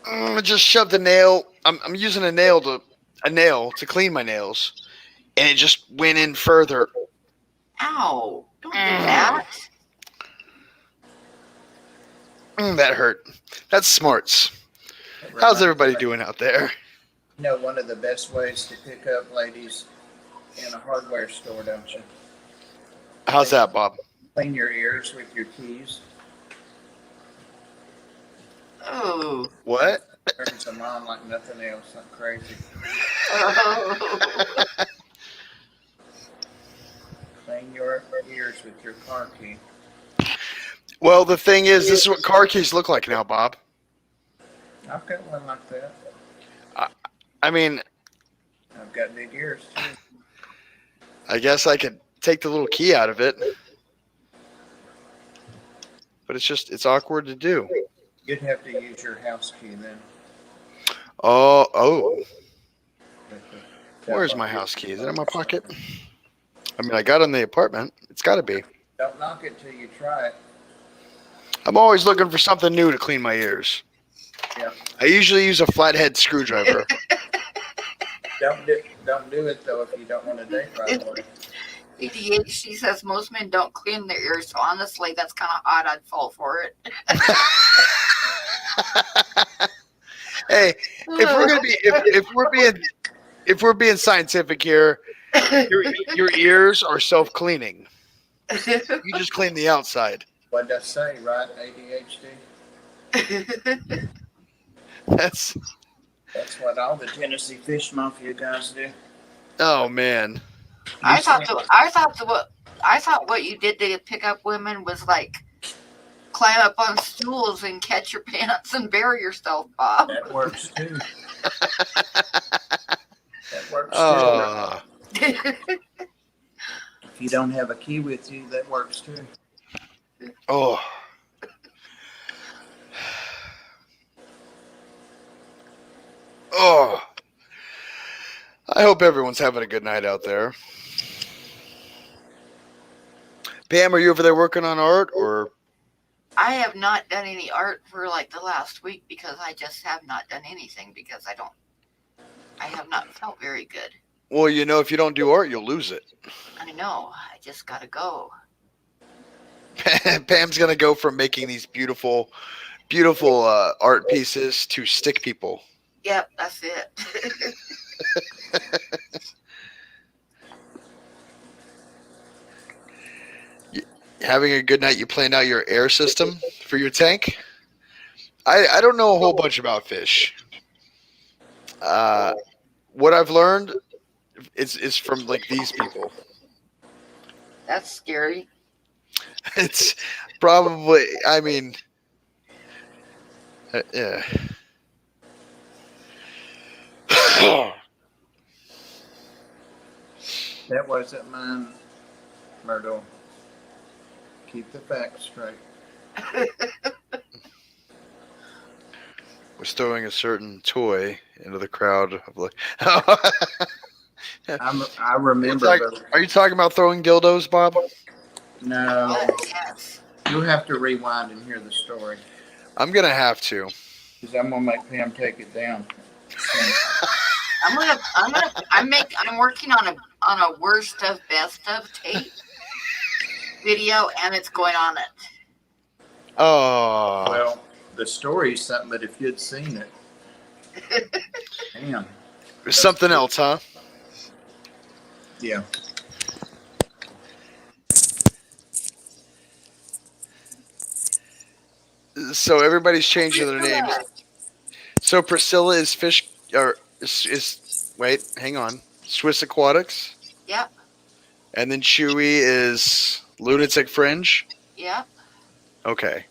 I just shoved a nail. I'm using a nail to clean my nails, and it just went in further. Ow! Don't do that. That hurt. That's smarts. It How's reminds everybody me- doing out there? You know, one of the best ways to pick up ladies in a hardware store, don't you? How's that, Bob? Clean your ears with your keys. Oh. What? Turns them on like nothing else. Like crazy. Oh. Clean your ears with your car key. Well, the thing is, this is what car keys look like now, Bob. I've got one like that. I mean, I've got big ears too. I guess I could take the little key out of it, but it's awkward to do. You'd have to use your house key then. Oh. But Where's my house key? Is it in my pocket? I mean, I got it in the apartment. It's got to be. Don't knock it till you try it. I'm always looking for something new to clean my ears. Yeah. I usually use a flathead screwdriver. Don't do it though if you don't want to date right away. ADHD says most men don't clean their ears, so honestly, that's kind of odd. I'd fall for it. Hey, if we're being scientific here, your ears are self-cleaning. You just clean the outside. What does say, right? ADHD. That's what all the Tennessee Fish Mafia guys do. oh man. I thought what you did to pick up women was like climb up on stools and catch your pants and bury yourself, Bob. That works too. That works Oh. too. If you don't have a key with you, that works too. Oh. Oh. I hope everyone's having a good night out there. Pam, are you over there working on art or? I have not done any art for like the last week because I just have not done anything because I have not felt very good. Well, you know, if you don't do art, you'll lose it. I know. I just gotta go. Pam's gonna go from making these beautiful, beautiful art pieces to stick people. Yep, that's it. Having a good night. You planned out your air system for your tank. I don't know a whole bunch about fish. What I've learned is from like these people. That's scary. It's probably. I mean, yeah. That wasn't mine, Myrtle. Keep the facts straight. Was throwing a certain toy into the crowd of like. I remember those. Are you talking about throwing dildos, Bob? No, Yes. you'll have to rewind and hear the story. I'm gonna have to. Because I'm gonna make Pam take it down. I'm working on a worst of best of tape video, and it's going on it. Oh. Well, the story is something, but if you'd seen it, damn. Something else, huh? Yeah. So everybody's changing their names. So Priscilla is fish, or is wait, hang on, Swiss Aquatics. Yep. And then Chewy is Lunatic Fringe. Yep. Okay.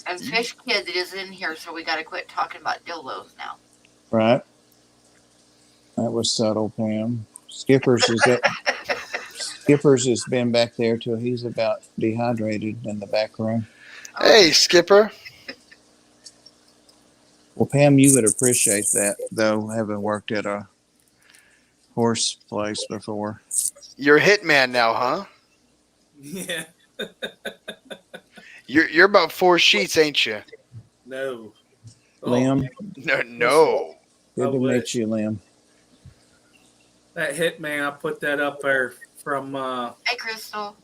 And Fish Kid is in here, so we got to quit talking about dildos now. Right. That was subtle, Pam. Skippers has been back there till he's about dehydrated in the back room. Hey, Skipper. Well, Pam, you would appreciate that, though, having worked at a horse place before. You're a hitman now, huh? Yeah. You're about 4 sheets, ain't you? No. Oh, Liam, No. good to meet you, Liam. that Hitman, I put that up there from Hey, Crystal.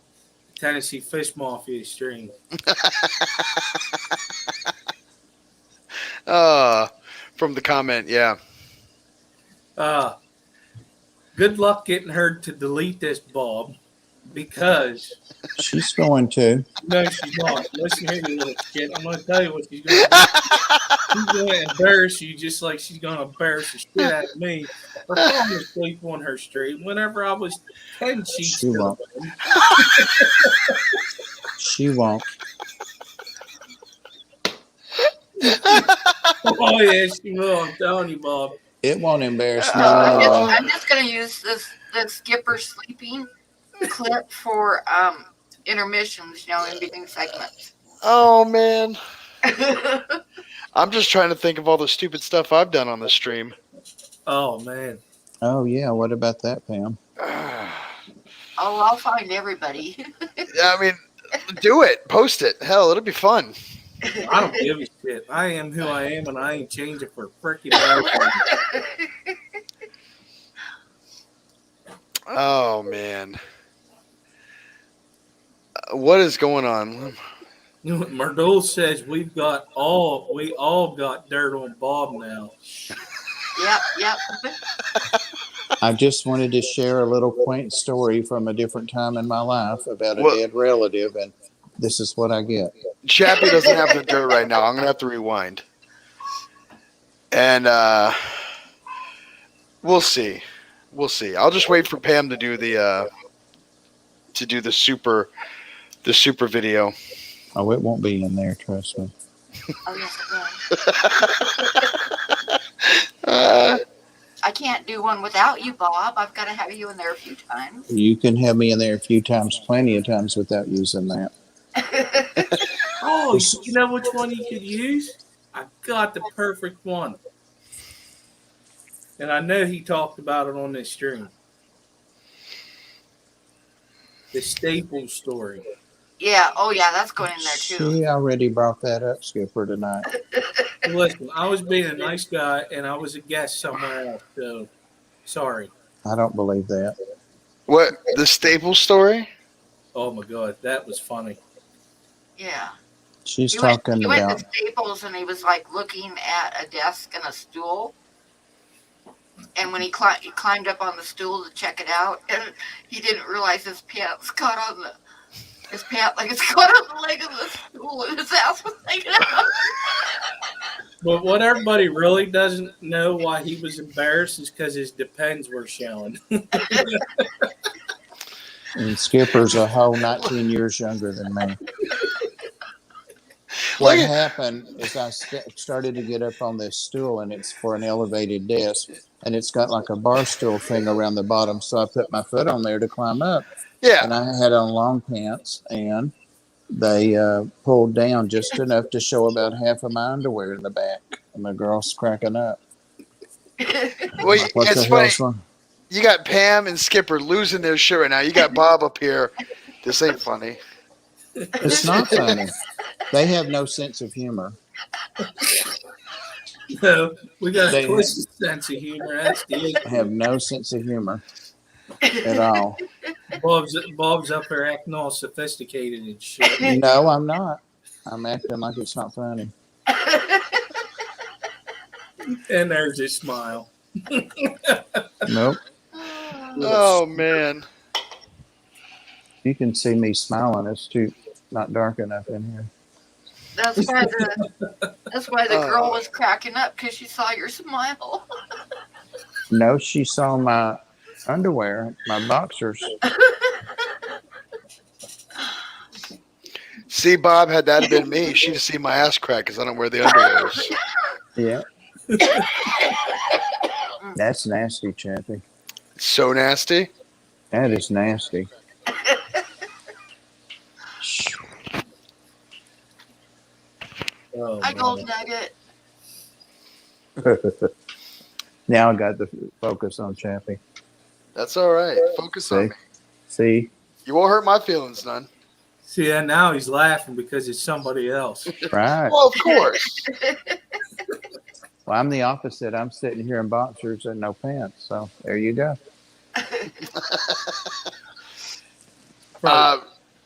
Tennessee Fish Mafia stream. From the comment, yeah. Good luck getting her to delete this, Bob, because She's going to. no, she's not. Listen here, you little shit. I'm going to tell you what she's going to do. She's going to embarrass you just like she's going to embarrass the shit out of me for falling asleep on her stream whenever I was 10 sheets. She won't. She won't. Oh, yeah, she will. I'm telling you, Bob. It won't embarrass me. I'm just going to use the Skipper sleeping clip for intermissions, in between segments. Oh, man. I'm just trying to think of all the stupid stuff I've done on the stream. Oh, man. Oh, yeah. What about that, Pam? I'll find everybody. I mean, do it. Post it. Hell, it'll be fun. I don't give a shit. I am who I am, and I ain't changing for freaking anything. Oh, man. What is going on? You know what Merdol says? We all got dirt on Bob now. Yep. I just wanted to share a little quaint story from a different time in my life about a What? dead relative, and this is what I get. Chappie doesn't have the dirt right now. I'm going to have to rewind. And we'll see. We'll see. I'll just wait for Pam to do the super video. Oh, it won't be in there, trust me. Oh, yes, it will. I can't do one without you, Bob. I've got to have you in there a few times. You can have me in there a few times, plenty of times without using that. Oh, you know which one you could use? I got the perfect one. And I know he talked about it on this stream. The Staples story. Yeah. Oh, yeah. That's going in there too. She already brought that up, Skipper, tonight. Listen, I was being a nice guy, and I was a guest somewhere else, so sorry. I don't believe that. What? The Staples story? Oh my God, that was funny. Yeah. She's He went, talking he went about. to Staples and he was like looking at a desk and a stool. And when he climbed up on the stool to check it out, and he didn't realize his pants caught on his pant like it's caught on the leg of the stool, and his ass was hanging out. But what everybody really doesn't know why he was embarrassed is because his depends were showing. And Skipper's a whole 19 years younger than me. Look What at happened is I started to get up on this stool, and it's for an elevated desk, and it's got like a bar stool thing around the bottom. So I put my foot on there to climb up, yeah. and I had on long pants, and they pulled down just enough to show about half of my underwear in the back, and the girl's cracking up. I'm Well, like, what it's the funny. hell's wrong? You got Pam and Skipper losing their shit right now. You got Bob up here. This ain't funny. It's not funny. They have no sense of humor. No, we got a They twisted sense of humor. That's the issue. have no sense of humor at all. Bob's up there acting all sophisticated and shit. No, I'm not. I'm acting like it's not funny. And there's his smile. Nope. Oh man. You can see me smiling. It's too not dark enough in here. That's why the girl was cracking up because she saw your smile. No, she saw my underwear, my boxers. See, Bob, had that been me, she'd have seen my ass crack because I don't wear the underwears. Yeah. That's nasty, Chappie. It's so nasty. That is nasty. Oh, Hi, man. Gold Nugget. Now I got the focus on Chappie. That's all right. Focus on See? me. See? You won't hurt my feelings none. See, and now he's laughing because it's somebody else. Right. Well, of course. Well, I'm the opposite. I'm sitting here in boxers and no pants. So there you go.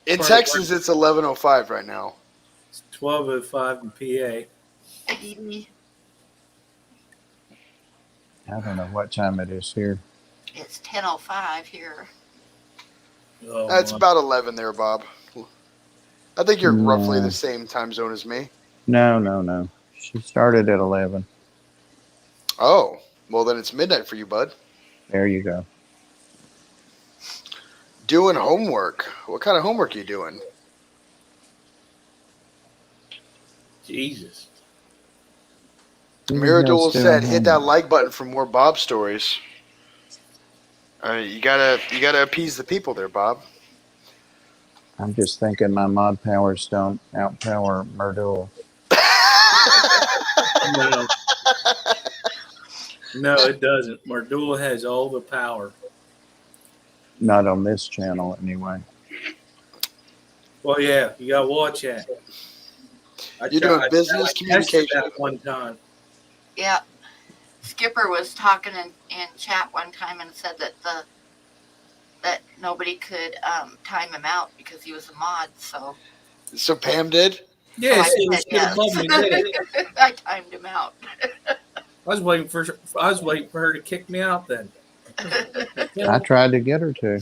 In Texas, it's 11:05 right now. It's 12:05 in PA. I don't know what time it is here. It's 10:05 here. Oh, That's my. about 11 there, Bob. I think you're roughly No. the same time zone as me. No. She started at 11. Oh, well then it's midnight for you, bud. There you go. Doing homework. What kind of homework are you doing? Jesus. Miradul said, "Hit that like button for more Bob stories." You gotta appease the people there, Bob. I'm just thinking my mod powers don't outpower Merdul. No. No, it doesn't. Mardula has all the power. Not on this channel, anyway. Well, yeah, you gotta watch that. You're doing business I tested communication. that one time. Yeah. Skipper was talking in chat one time and said that nobody could time him out because he was a mod. So Pam did. Yeah, so see, I it said was above me, did it? yes. I timed him out. I was waiting for her to kick me out then. I tried to get her to.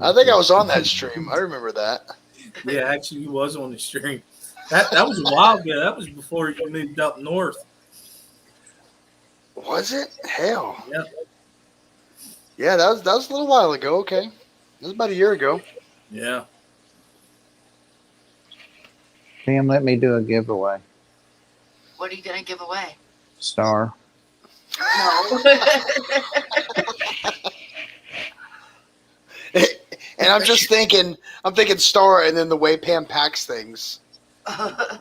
I think I was on that stream. I remember that. Yeah, actually, he was on the stream. That was a while ago. That was before you moved up north. Was it? Hell. Yeah. Yeah, that was a little while ago. Okay, that was about a year ago. Yeah. Pam, let me do a giveaway. What are you gonna give away? Star. No. And I'm just thinking Star, and then the way Pam packs things,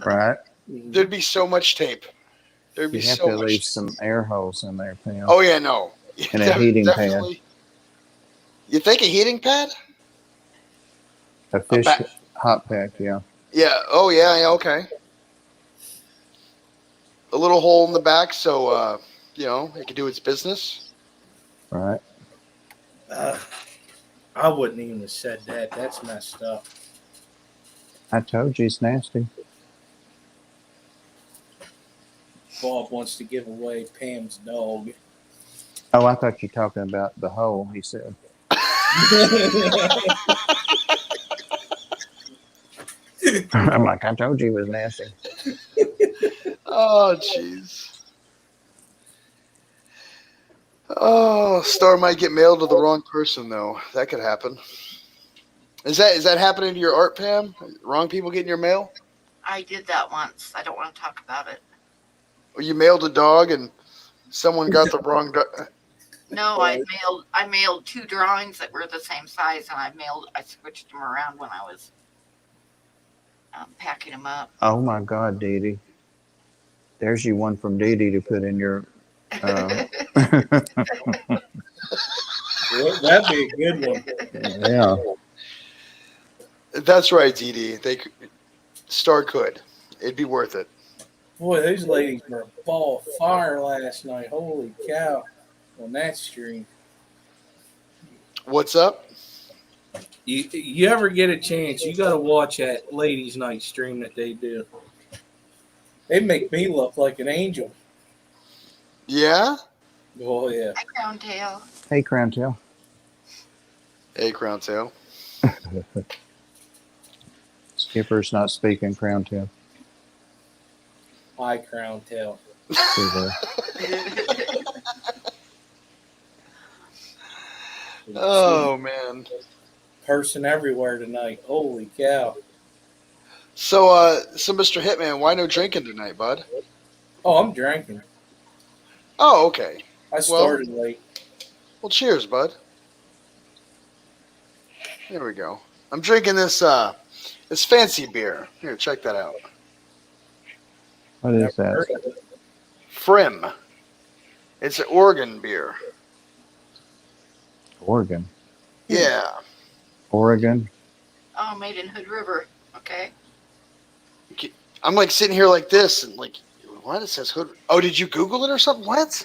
Right? there'd be so much tape. There'd be You have so to much. leave some air holes in there, Pam. Oh yeah, no. And a heating pad. Definitely. You think a heating pad? A fish pa- hot pack, yeah. Yeah. Oh yeah. Okay. A little hole in the back, so it can do its business. Right. I I wouldn't even have said that. That's messed up. I told you it's nasty. Bob wants to give away Pam's dog. Oh, I thought you were talking about the hole, he said. I'm like, I told you it was nasty. Oh, jeez. Oh, star might get mailed to the wrong person though. That could happen. Is that happening to your art, Pam? Wrong people getting your mail? I did that once. I don't want to talk about it. Or you mailed a dog and someone got the wrong dog? No, I mailed 2 drawings that were the same size, and I switched them around when I was packing them up. Oh my God, Dee Dee. There's you one from Dee Dee to put in your. Well, that'd be a good one. Yeah. That's right, Dee Dee. Star could. It'd be worth it. Boy, those ladies were a ball of fire last night. Holy cow. On that stream. What's up? You ever get a chance, you got to watch that ladies' night stream that they do. They make me look like an angel. Yeah? Oh, yeah. Hi, Crown Tail. Hey, Crown Tail. Hey, Crown Tail. Skipper's not speaking, Crown Tail. Hi, Crown Tail. See there. Oh, man. Person everywhere tonight. Holy cow. So, Mr. Hitman, why no drinking tonight, bud? Oh, I'm drinking. Oh, okay. I started late. Well, cheers, bud. There we go. I'm drinking this fancy beer. Here, check that out. What is that? Frim. It's an Oregon beer. Oregon. Yeah. Oregon. Oh, made in Hood River. Okay. I'm like sitting here like this and like, what? It says Hood. Oh, did you Google it or something? What?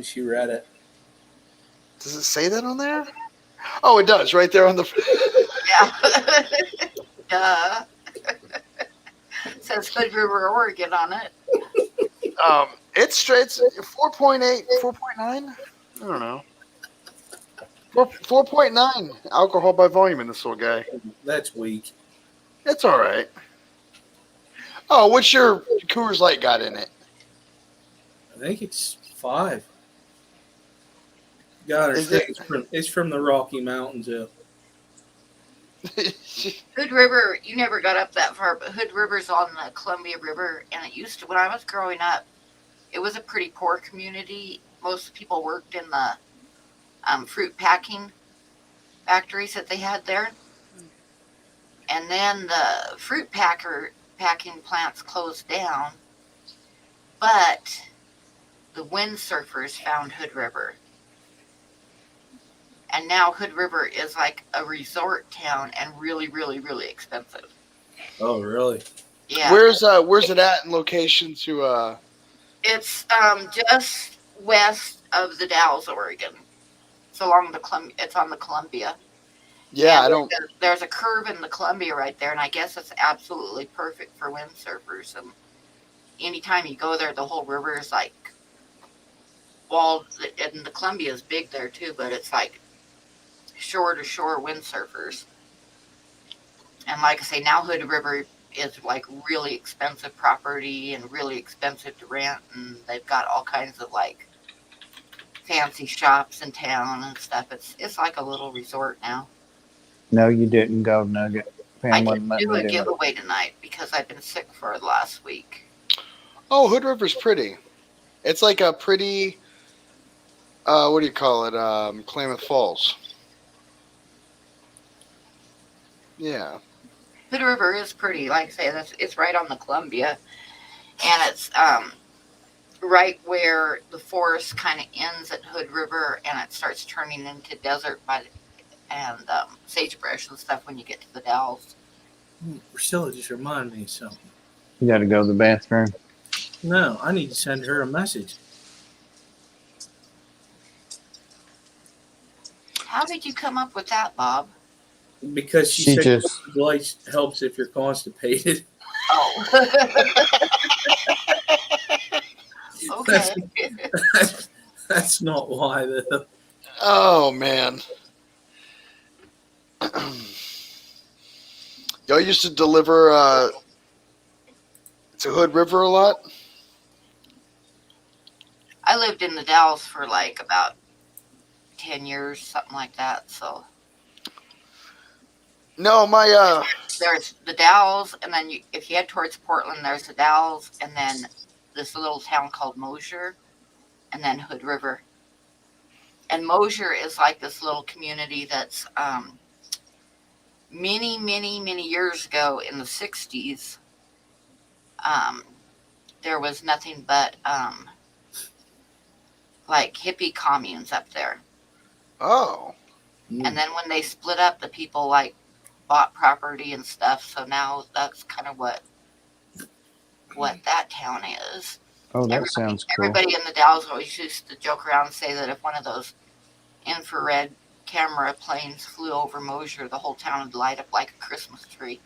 She read it. Does it say that on there? Oh, it does. Right there on the. Yeah. Duh. It says Hood River, Oregon on it. It's straight. It's 4.8, 4.9. I don't know. 4.9 alcohol by volume in this little guy. That's weak. It's all right. Oh, what's your Coors Light got in it? I think it's 5. God, Is it's from the Rocky Mountains. Hood River, you never got up that far, but Hood River's on the Columbia River, and it used to, when I was growing up, it was a pretty poor community. Most people worked in the fruit packing factories that they had there. And then the fruit packing plants closed down, but the windsurfers found Hood River. And now Hood River is like a resort town and really, really, really expensive. Oh, really? Yeah. Where's it at in location to It's just west of the Dalles, Oregon. It's along the It's on the Columbia. Yeah, And I don't. There's a curve in the Columbia right there, and I guess it's absolutely perfect for windsurfers. And anytime you go there, the whole river is like walled, and the Columbia is big there too, but it's like shore to shore windsurfers. And like I say, now Hood River is like really expensive property and really expensive to rent, and they've got all kinds of like fancy shops in town and stuff. It's like a little resort now. No, you didn't, Gold Nugget. I Pam wouldn't didn't let do me a do it. giveaway tonight because I've been sick for the last week. Oh, Hood River's pretty. It's like a pretty. What do you call it? Klamath Falls. Yeah. Hood River is pretty. Like I say, it's right on the Columbia, and it's right where the forest kind of ends at Hood River, and it starts turning into desert and sagebrush and stuff when you get to the Dalles. Priscilla just reminded me of something. You got to go to the bathroom. No, I need to send her a message. How did you come up with that, Bob? Because she She said just light helps if you're constipated. Oh, That's, okay. that's not why, though. Oh man. Y'all used to deliver to Hood River a lot? I lived in the Dalles for like about 10 years, something like that. So No, my there's the Dalles, and then if you head towards Portland, there's the Dalles, and then this little town called Mosier, and then Hood River. And Mosier is like this little community that's many, many, many years ago in the 60s. Um, there was nothing but like hippie communes up there. oh. And then when they split up, the people like bought property and stuff. So now that's kind of what that town is. oh, that sounds cool. Everybody in the Dalles always used to joke around and say that if one of those infrared camera planes flew over Mosier, the whole town would light up like a Christmas tree.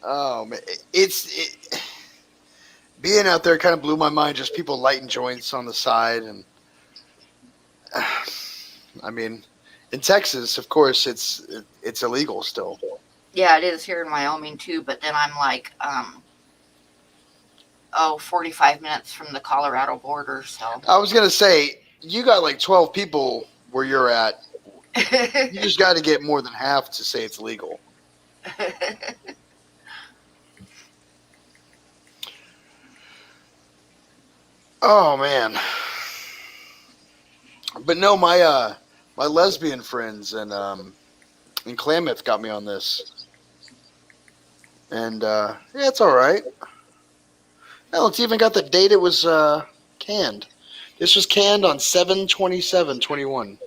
Oh man, being out there kind of blew my mind. Just people lighting joints on the side, and I mean, in Texas, of course, it's illegal still. Yeah, it is here in Wyoming too, but then I'm like 45 minutes from the Colorado border, so I was gonna say you got like 12 people where you're at. You just got to get more than half to say it's legal. Oh man. But no, my lesbian friends in Klamath got me on this, and yeah, it's all right. Hell, it's even got the date it was canned. This was canned on 7/27/21.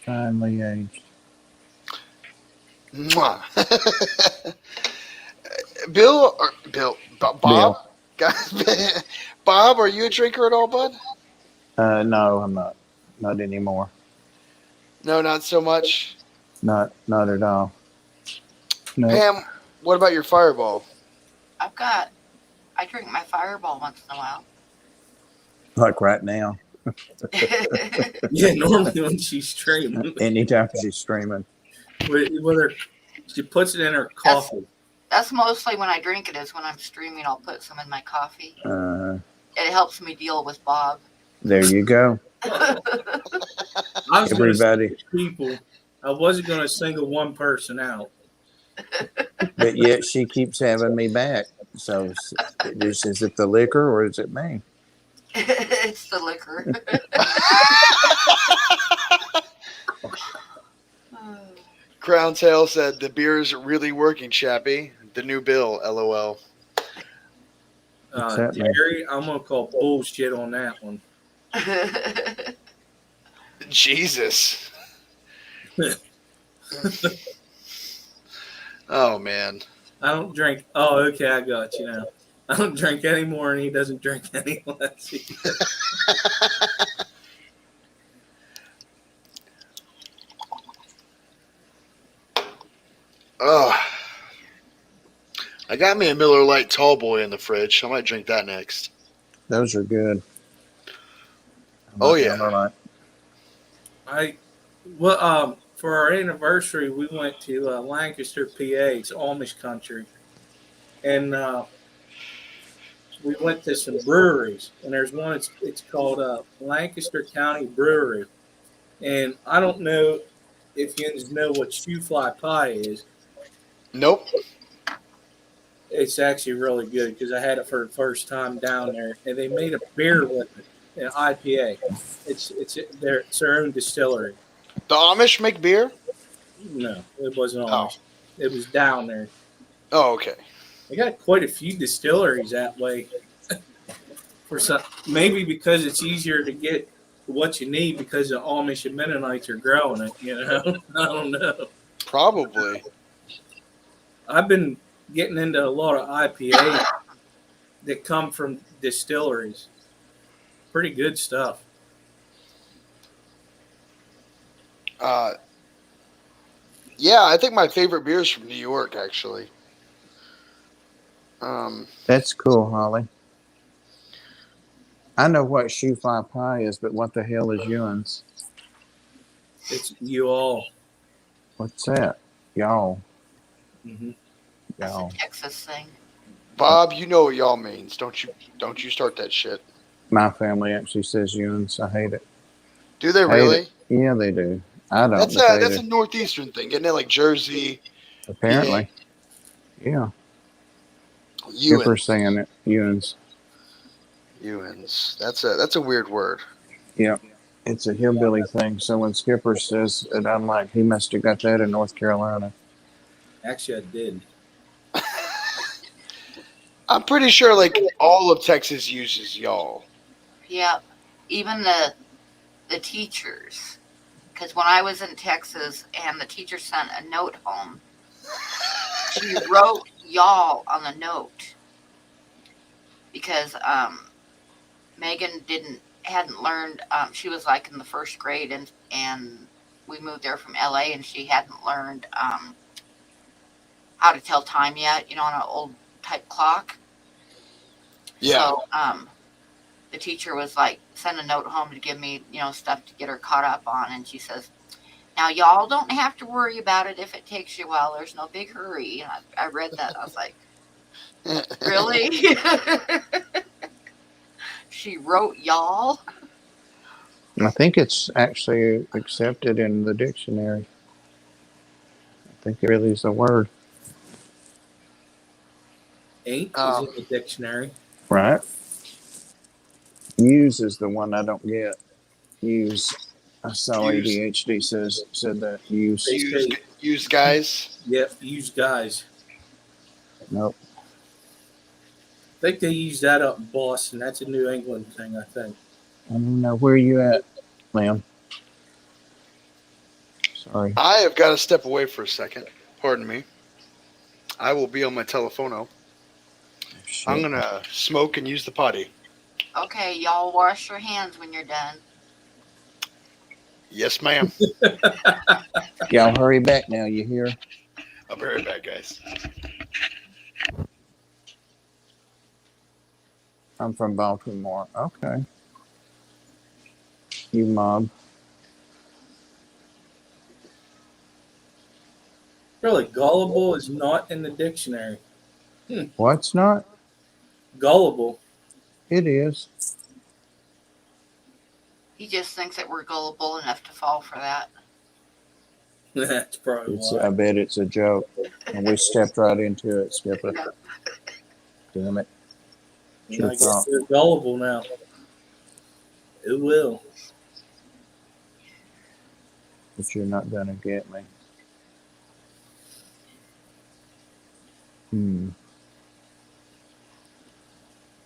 Finally aged. Mwah. Bob, Bill. Bob, are you a drinker at all, bud? No, I'm not. Not anymore. No, not so much. Not at all. No. Pam, what about your Fireball? I drink my Fireball once in a while. Like right now. Yeah, normally when she's streaming, Anytime she's streaming. whether she puts it in her coffee. That's mostly when I drink it, is when I'm streaming, I'll put some in my coffee. It helps me deal with Bob. There you go. I was gonna Everybody. say people. I wasn't going to single one person out. But yet she keeps having me back. So is it the liquor or is it me? It's the liquor. Crown Tail said the beer is really working, Chappie. The new bill, LOL. What's that mean? Terry, I'm going to call bullshit on that one. Jesus. Oh man. I don't drink. Oh, okay, I got you now. I don't drink anymore, and he doesn't drink any less. Oh. I got me a Miller Lite Tall Boy in the fridge. I might drink that next. Those are good. Oh yeah. For our anniversary, we went to Lancaster, PA. It's Amish country, and we went to some breweries. And there's one. It's called Lancaster County Brewery, and I don't know if you know what shoe fly pie is. Nope. It's actually really good because I had it for the first time down there, and they made a beer with it, an IPA. It's their own distillery. The Amish make beer? No, it wasn't Oh. Amish. It was down there. Oh, okay. They got quite a few distilleries that way. Maybe because it's easier to get what you need because the Amish and Mennonites are growing it. You know, I don't know. Probably. I've been getting into a lot of IPA that come from distilleries. pretty good stuff. Yeah, I think my favorite beer is from New York, actually. That's cool, Holly. I know what shoe fly pie is, but what the hell is Ewan's? It's you all. What's that? Y'all. Mm-hmm. That's a Y'all. Texas thing. Bob, you know what y'all means, don't you? Don't you start that shit. My family actually says Ewan's. I hate it. Do they Hate it. really? Yeah, they do. I don't, That's but a they that's do. a northeastern thing, isn't it? Like Jersey, PA, Apparently. Yeah. Ewan, Skipper's saying it. Ewan's. Ewans. That's a weird word. Yeah. It's a hillbilly thing. So when Skipper says it, I'm like, he must have got that in North Carolina. Actually, I did. I'm pretty sure like all of Texas uses y'all. Yep. Even the teachers. Because when I was in Texas and the teacher sent a note home, she wrote y'all on the note because Megan hadn't learned. She was like in the first grade, and we moved there from LA, and she hadn't learned how to tell time yet. On an old type clock. Yeah. So the teacher was like, send a note home to give me stuff to get her caught up on, and she says, now y'all don't have to worry about it if it takes you a while. There's no big hurry. And I read that. I was like, really? She wrote y'all. I think it's actually accepted in the dictionary. I think it really is a word. Ain't is Um, in the dictionary. Right? Use is the one I don't get. Use. I saw use ADHD said that. Use. They use say, use guys. yep, use guys. Nope. I think they use that up in Boston. That's a New England thing, I think. I don't know where you at, Liam. Sorry. I have got to step away for a second. Pardon me. I will be on my telephono. I'm Shit. gonna smoke and use the potty. Okay, y'all wash your hands when you're done. Yes, ma'am. Y'all hurry back now. You hear? I'll be right back, guys. I'm from Baltimore. Okay. You mob. Really, gullible is not in the dictionary. What's not? Gullible. It is. He just thinks that we're gullible enough to fall for that. That's probably It's. why. I bet it's a joke. And we stepped right into it, Skipper. Damn it. And I True guess thought. they're gullible now. It will. But you're not gonna get me. Hmm.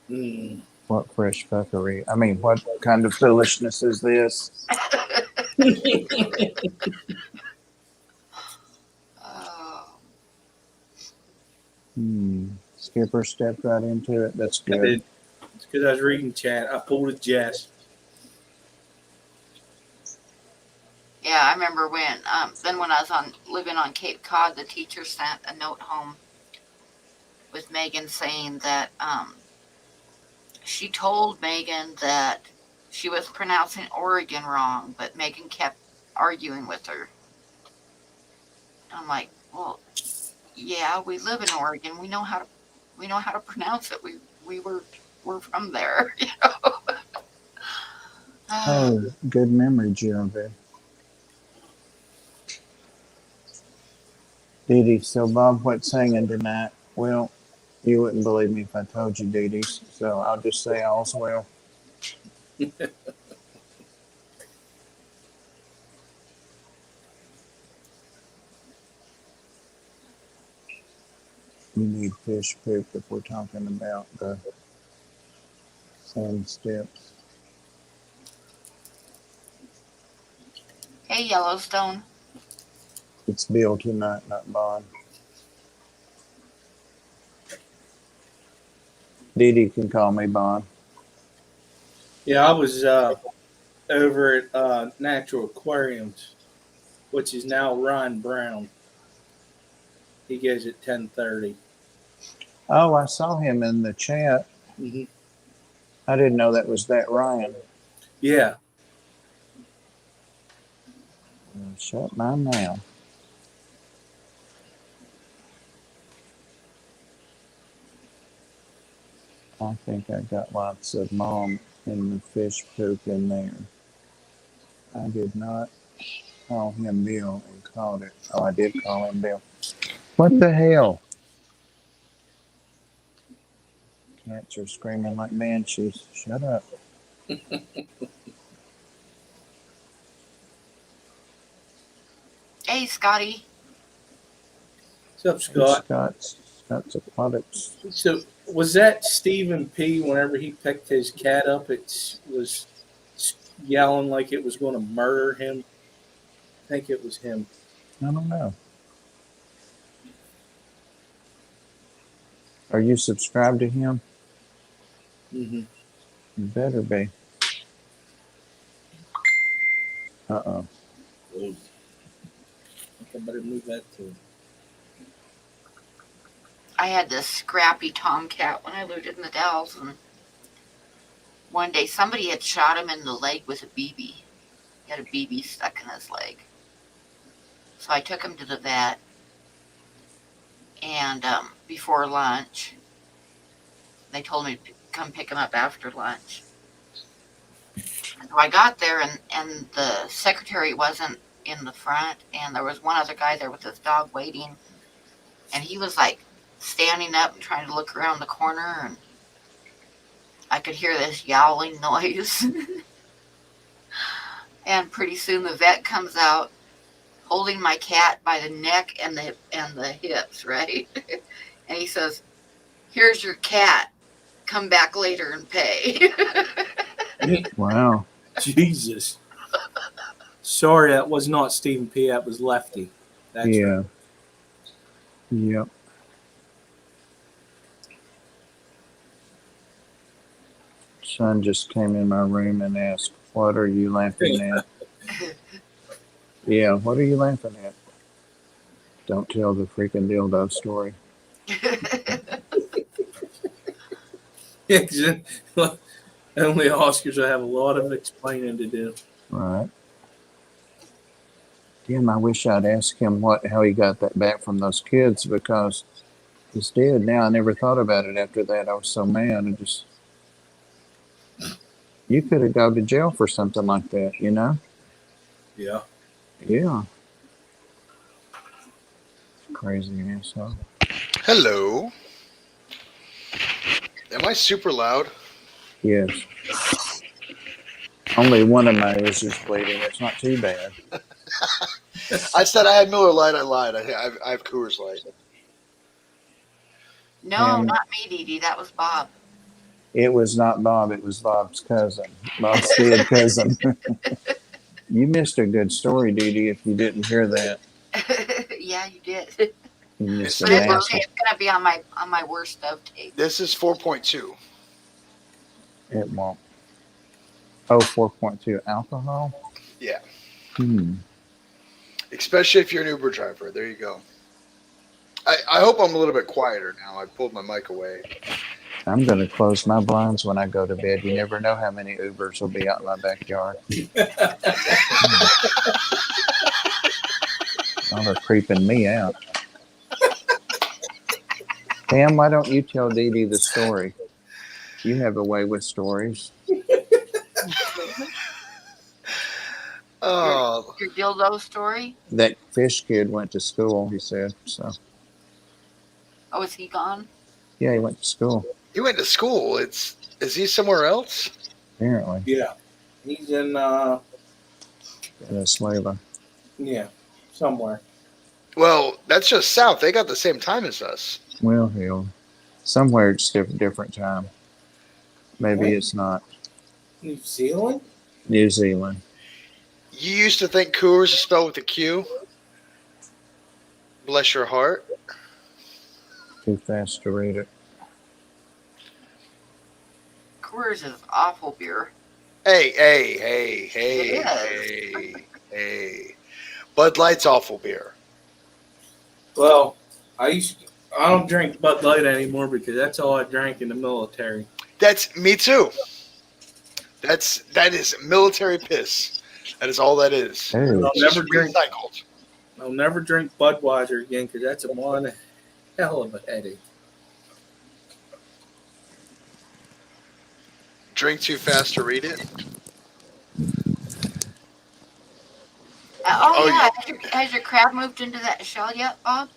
Mm. What fresh fuckery? I mean, what kind of foolishness is this? Oh, Hmm. Skipper stepped right into it. That's I good. did. It's because I was reading chat. I pulled a Jess. yeah, I remember when. Then when I was living on Cape Cod, the teacher sent a note home with Megan saying that she told Megan that she was pronouncing Oregon wrong, but Megan kept arguing with her. I'm like, well, yeah, we live in Oregon. We know how to pronounce it. We're from there. Oh, good memory, Jeremy. Dee Dee, so Bob, what's hanging tonight? Well, you wouldn't believe me if I told you, Dee Dee. So I'll just say all's well. We need fish poop if we're talking about the sand steps. Hey, Yellowstone. It's Bill tonight, not Bond. Dee Dee can call me Bond. Yeah, I was over at Natural Aquariums, which is now Ryan Brown. He goes at 10:30. Oh, I saw him in the chat. Mm-hmm. I didn't know that was that Ryan. Yeah, Shut my mouth. I think I got lots of mom in the fish poop in there. I did not call him Bill and called it. Oh, I did call him Bill. What the hell? Cats are screaming like banshees. Shut up. Hey, Scotty. what's up, Hey, Scott? Scott's aquatics. So was that Stephen P. Whenever he picked his cat up, it was yelling like it was going to murder him? I think it was him. I don't know. Are you subscribed to him? Mm-hmm. You better be. Uh-oh. I think I better move that to. I had this scrappy tomcat when I lived in the Dells, and one day somebody had shot him in the leg with a BB. He had a BB stuck in his leg. So I took him to the vet, and before lunch, they told me to come pick him up after lunch. So I got there, and the secretary wasn't in the front, and there was one other guy there with his dog waiting, and he was like standing up and trying to look around the corner, and I could hear this yowling noise. And pretty soon the vet comes out holding my cat by the neck and the hips, right? And he says, "Here's your cat. Come back later and pay." Wow. Jesus. Sorry, that was not Stephen P. That was Lefty. That's Yeah. right. Yep. Son just came in my room and asked, "What are you laughing at?" Yeah, what are you laughing at? Don't tell the freaking dildo story. Yeah, 'cause only Oscars will have a lot of explaining to do. Right. Damn, I wish I'd asked him how he got that back from those kids because he's dead now. I never thought about it after that. I was so mad. You could have gone to jail for something like that, you know? Yeah. Yeah. Crazy asshole. Hello. Am I super loud? Yes. Only one of my ears is bleeding. It's not too bad. I said I had Miller Lite. I lied. I have Coors Light. No, Pam, not me, Dee Dee. That was Bob. it was not Bob. It was Bob's cousin. Bob's dead cousin. You missed a good story, Dee Dee, if you didn't hear that. Yeah, you did. You missed But a it's nasty. okay. It's gonna be on my worst of tape. This is 4.2. It won't. Oh, 4.2 alcohol? Yeah. Especially if you're an Uber driver. There you go. I hope I'm a little bit quieter now. I pulled my mic away. I'm going to close my blinds when I go to bed. You never know how many Ubers will be out in my backyard. Oh, they're creeping me out. Pam, why don't you tell Dee Dee the story? You have a way with stories. Oh, Your dildo story? That fish kid went to school, he said. So, Oh, is he gone? yeah, he went to school, he went to school. Is he somewhere else? apparently. Yeah. He's in, Venezuela. yeah, somewhere. Well, that's just south. They got the same time as us. Well, hell. Somewhere it's different time. Maybe What? it's not. New Zealand? New Zealand. You used to think Coors is spelled with a Q? Bless your heart. Too fast to read it. Coors is awful beer. It is. Hey. Bud Light's awful beer. Well, I don't drink Bud Light anymore because that's all I drank in the military. That's me too. That is military piss. That is all that is. But Hey, It's just recycled. I'll never drink Budweiser again because that's one hell of a headache. Drink too fast to read it. Oh, Oh, yeah. Has your crab moved into that shell yet, Bob?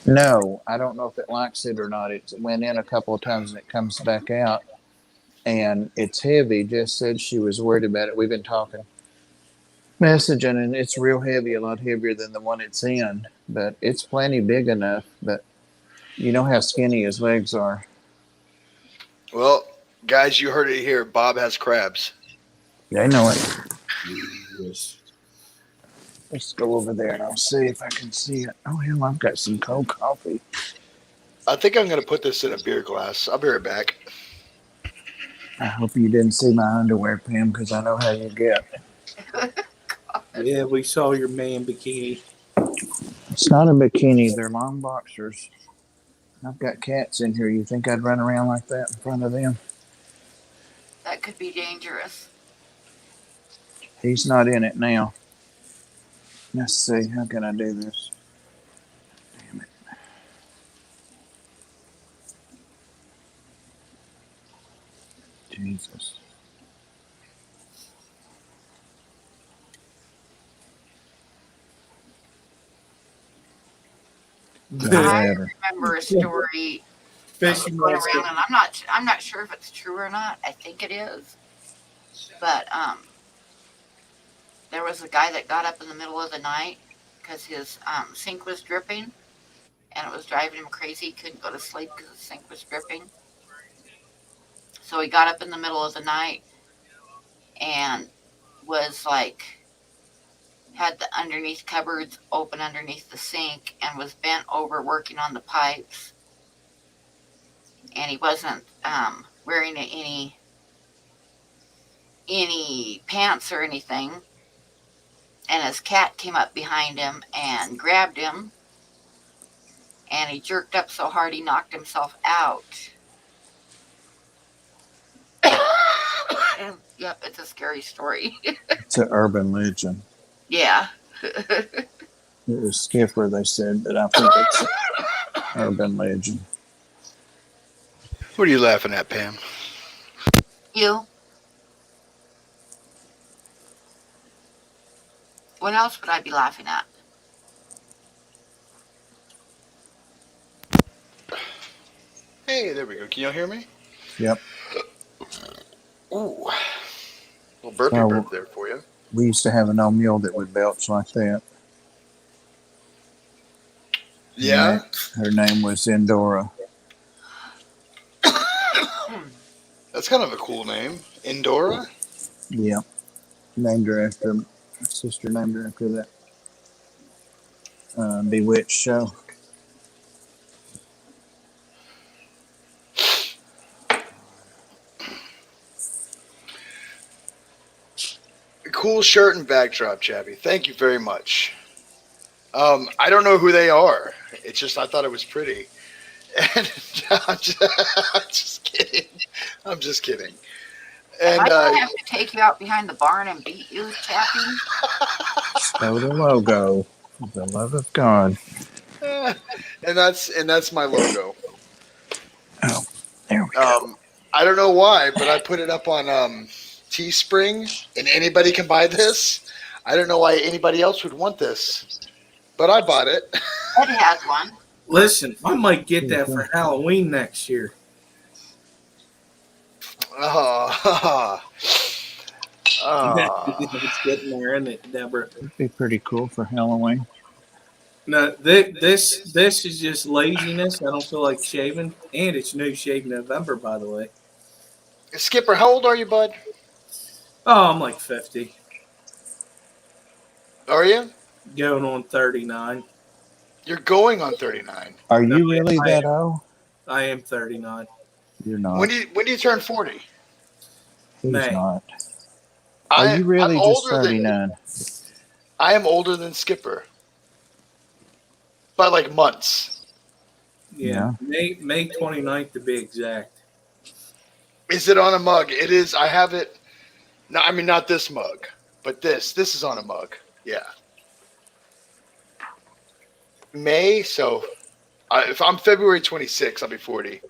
no, I don't know if it likes it or not. It went in a couple of times and it comes back out, and it's heavy. Jess said she was worried about it. We've been talking, messaging, and it's real heavy, a lot heavier than the one it's in, but it's plenty big enough. But you know how skinny his legs are. well, guys, you heard it here. Bob has crabs. They know it. Yes. Let's go over there and I'll see if I can see it. Oh, hell, I've got some cold coffee. I think I'm going to put this in a beer glass. I'll be right back. I hope you didn't see my underwear, Pam, because I know how you get. Yeah, we saw your man bikini. It's not a bikini. They're long boxers. I've got cats in here. You think I'd run around like that in front of them? That could be dangerous. He's not in it now. Let's see. How can I do this? Damn it. Jesus. I Better. remember a story Fishing going monster. around, and I'm not sure if it's true or not. I think it is, but there was a guy that got up in the middle of the night because his sink was dripping, and it was driving him crazy. He couldn't go to sleep because the sink was dripping. So he got up in the middle of the night and was like had the underneath cupboards open underneath the sink and was bent over working on the pipes, and he wasn't wearing any pants or anything, and his cat came up behind him and grabbed him, and he jerked up so hard he knocked himself out. And, yep, it's a scary story. It's an urban legend. Yeah. It was Skipper, they said, but I think it's an urban legend. What are you laughing at, Pam? You? What else would I be laughing at? Hey, there we go. Can y'all hear me? Yep. Ooh. Little burpy Oh. burp there for you. We used to have an old mule that would belch like that. Yeah? Her name was Endora. That's kind of a cool name. Indora? Yep. Named her after, my sister named her after that Bewitched show. Cool shirt and backdrop, Chappie. Thank you very much. I don't know who they are. It's just I thought it was pretty. And I'm just kidding. I'm just kidding. Am And I going to have to take you out behind the barn and beat you, Chappie? So the logo, the love of God. and that's my logo. Oh, there we go. I don't know why, but I put it up on Teespring, and anybody can buy this. I don't know why anybody else would want this, but I bought it. Ed has one. Listen, I might get that for Halloween next year. It's getting there, isn't it, Deborah? It'd be pretty cool for Halloween. No, this is just laziness. I don't feel like shaving, and it's No Shave November, by the way. Skipper, how old are you, bud? Oh, I'm like 50, Are you? going on 39. You're going on 39. Are you No, really I that am. old? I am 39. You're not. When do you turn 40? He's May. not. Are you I'm really just older than 39? I am older than Skipper by like months. Yeah, Yeah. May 29th to be exact. Is it on a mug? It is. I have it. No, I mean not this mug, but this is on a mug. Yeah, May. So if I'm February 26th, I'll be 40.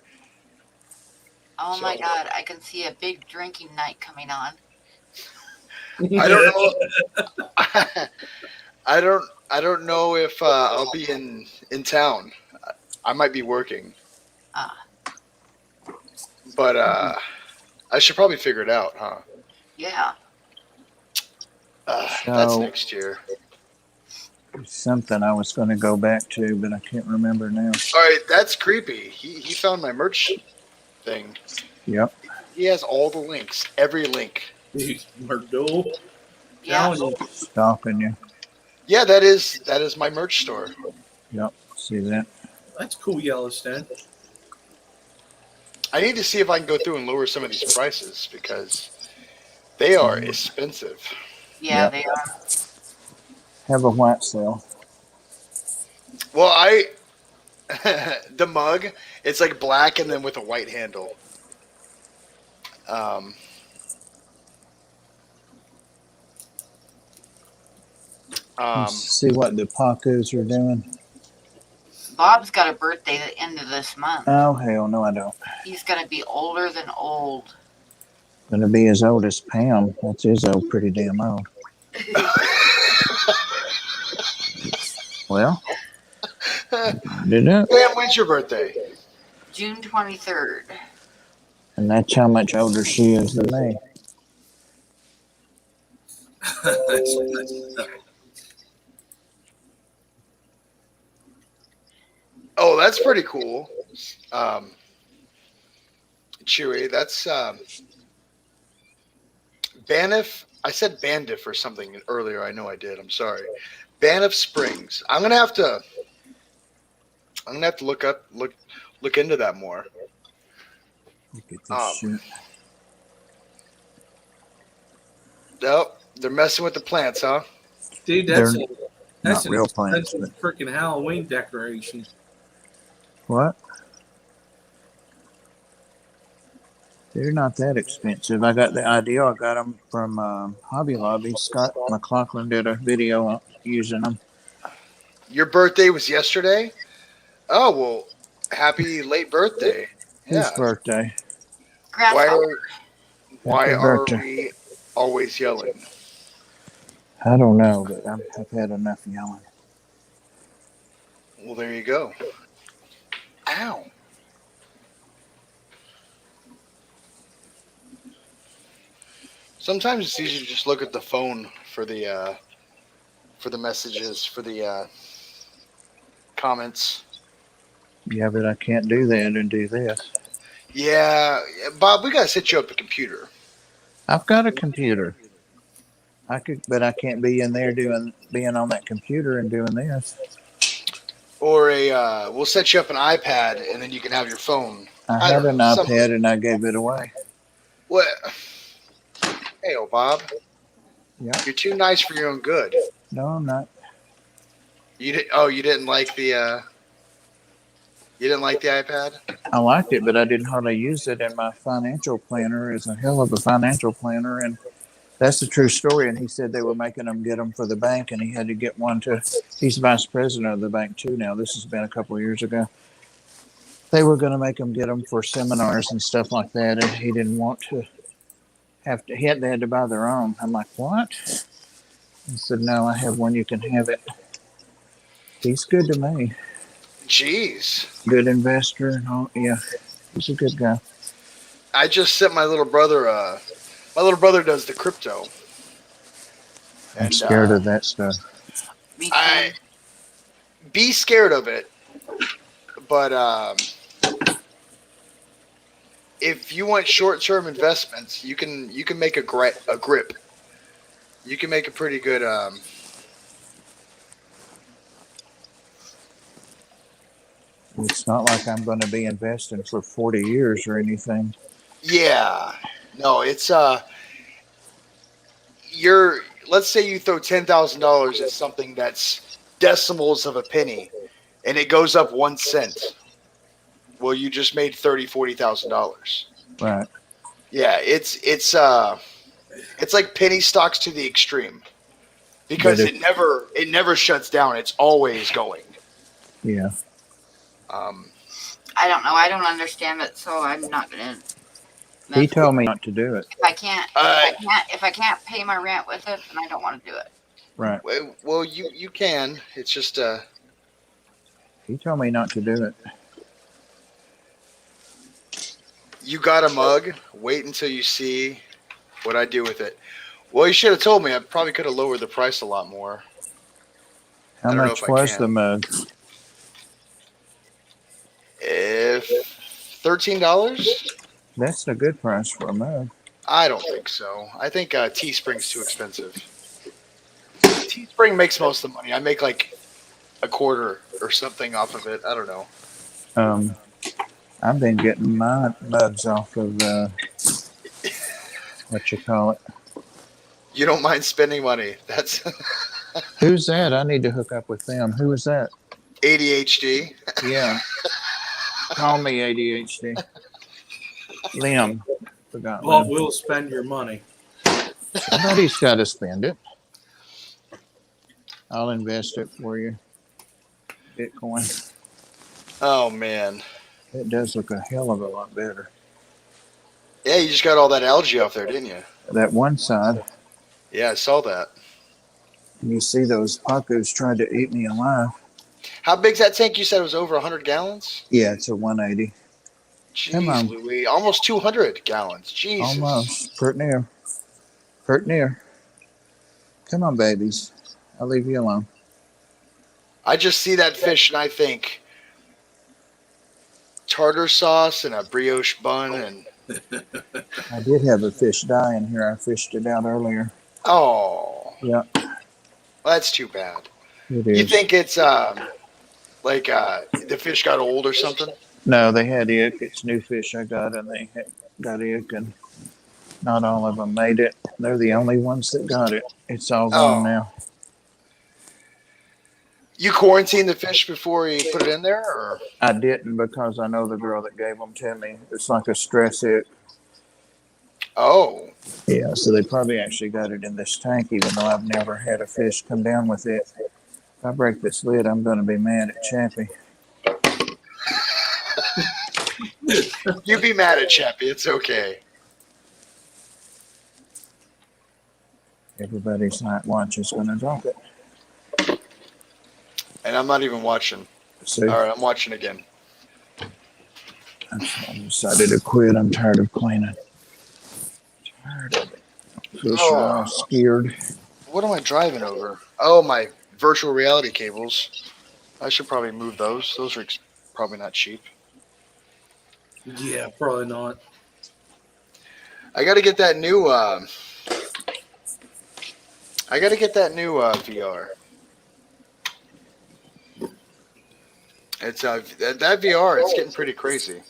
Oh my So God, I can see a big drinking night coming on. I don't know. I don't know if I'll be in town. I might be working, Ah, but I should probably figure it out, huh? yeah. That's So next year. something I was going to go back to, but I can't remember now. All right, that's creepy. He found my merch thing. Yep. He has all the links, every link. Dude, Murdo. Yeah. Telling you. Stalking you. Yeah, that is my merch store. Yep. See that? That's cool, Yellowstone. I need to see if I can go through and lower some of these prices because they are expensive. Yeah, Yep. they are. Have a white sale. Well, the mug, it's like black and then with a white handle. Um, um, See what the Pacos are doing? Bob's got a birthday at the end of this month. Oh, hell no, I don't. He's going to be older than old. Going to be as old as Pam. That's his old, pretty damn old. Well, did it? Pam, when's your birthday? June 23rd. And that's how much older she is than me. Oh, that's pretty cool. Chewy, that's Banff. I said Bandiff or something earlier. I know I did. I'm sorry. Banff Springs. I'm gonna have to look into that more. Look at this shit. Nope, they're messing with the plants, huh? Dude, that's They're that's not an real plants, expensive freaking Halloween decoration. What? They're not that expensive. I got the idea. I got them from Hobby Lobby. Scott McLaughlin did a video using them. Your birthday was yesterday. Oh well, happy late birthday. Whose Yeah. birthday? Grandfather. Why Happy are birthday. we always yelling? I don't know, but I've had enough yelling. Well, there you go. Ow. Sometimes it's easier to just look at the phone for the messages, for the comments. Yeah, but I can't do that and do this. Yeah, Bob, we gotta set you up a computer. I've got a computer. I could, but I can't be in there being on that computer and doing this. Or we'll set you up an iPad, and then you can have your phone. I had don't an know, iPad and I gave it away. What? Hey, oh Bob, Yeah. you're too nice for your own good. No, I'm not. You did. Oh, you didn't like the. You didn't like the iPad? I liked it, but I didn't hardly use it. And my financial planner is a hell of a financial planner, and that's the true story. And he said they were making him get them for the bank, and he had to get one to. He's vice president of the bank too now. This has been a couple of years ago. They were going to make him get them for seminars and stuff like that, and he didn't want to have to. They had to buy their own. I'm like, what? He said, no, I have one. You can have it. He's good to me. Jeez. Good investor and all. Yeah, he's a good guy. I just sent my little brother. My little brother does the crypto. I'm scared of that stuff. Me I too. be scared of it, but if you want short-term investments, you can make a grip. You can make a pretty good. It's not like I'm going to be investing for 40 years or anything. Yeah. No, it's let's say you throw $10,000 at something that's decimals of a penny, and it goes up 1 cent. Well, you just made $40,000. Right. Yeah, it's like penny stocks to the extreme But because if it never shuts down. It's always going. yeah, Um, I don't know. I don't understand it, so I'm not gonna he mess with told it. me not to do it. If I can't pay my rent with it, then I don't want to do it. Right. well, you can. It's just He told me not to do it. you got a mug. Wait until you see what I do with it. Well, you should have told me. I probably could have lowered the price a lot more. How I don't know much if I was can. the mug? If $13, That's a good price for a mug. I don't think so. I think Teespring's too expensive. Teespring makes most of the money. I make like a quarter or something off of it. I don't know. I've been getting my mugs off of what you call it. You don't mind spending money. That's Who's that? I need to hook up with them. Who is that? ADHD. Yeah, call me ADHD. Liam, forgot Well, Liam. we'll spend your money. Somebody's got to spend it. I'll invest it for you. Bitcoin. Oh man. It does look a hell of a lot better. Yeah, you just got all that algae off there, didn't you? That one side, Yeah, I saw that. you see those pacos tried to eat me alive. How big's that tank? You said it was over 100 gallons? Yeah, it's a 180. Come Jeez, on. Louis. Almost 200 gallons. Jesus. Almost. Pert near. Pert near. Come on, babies. I'll leave you alone. I just see that fish and I think tartar sauce and a brioche bun and I did have a fish die in here. I fished it out earlier. oh, Yeah, well, that's too bad. it You is. think it's like the fish got old or something? No, they had ick. It's new fish I got, and they got ick, and not all of them made it. They're the only ones that got it. It's all gone Oh, now. you quarantined the fish before you put it in there, or I didn't because I know the girl that gave them to me. It's like a stress ick. oh, Yeah, so they probably actually got it in this tank, even though I've never had a fish come down with it. If I break this lid, I'm going to be mad at Chappie. you be mad at Chappie. It's okay. Everybody's night watch is going to drop it. And I'm not even watching. See, All right, I'm watching again. I decided to quit. I'm tired of cleaning. Tired of it. Fish are all scared. What am I driving over? Oh, my virtual reality cables. I should probably move those. Those are probably not cheap. Yeah, probably not. I got to get that new. VR. It's that VR. It's getting pretty crazy.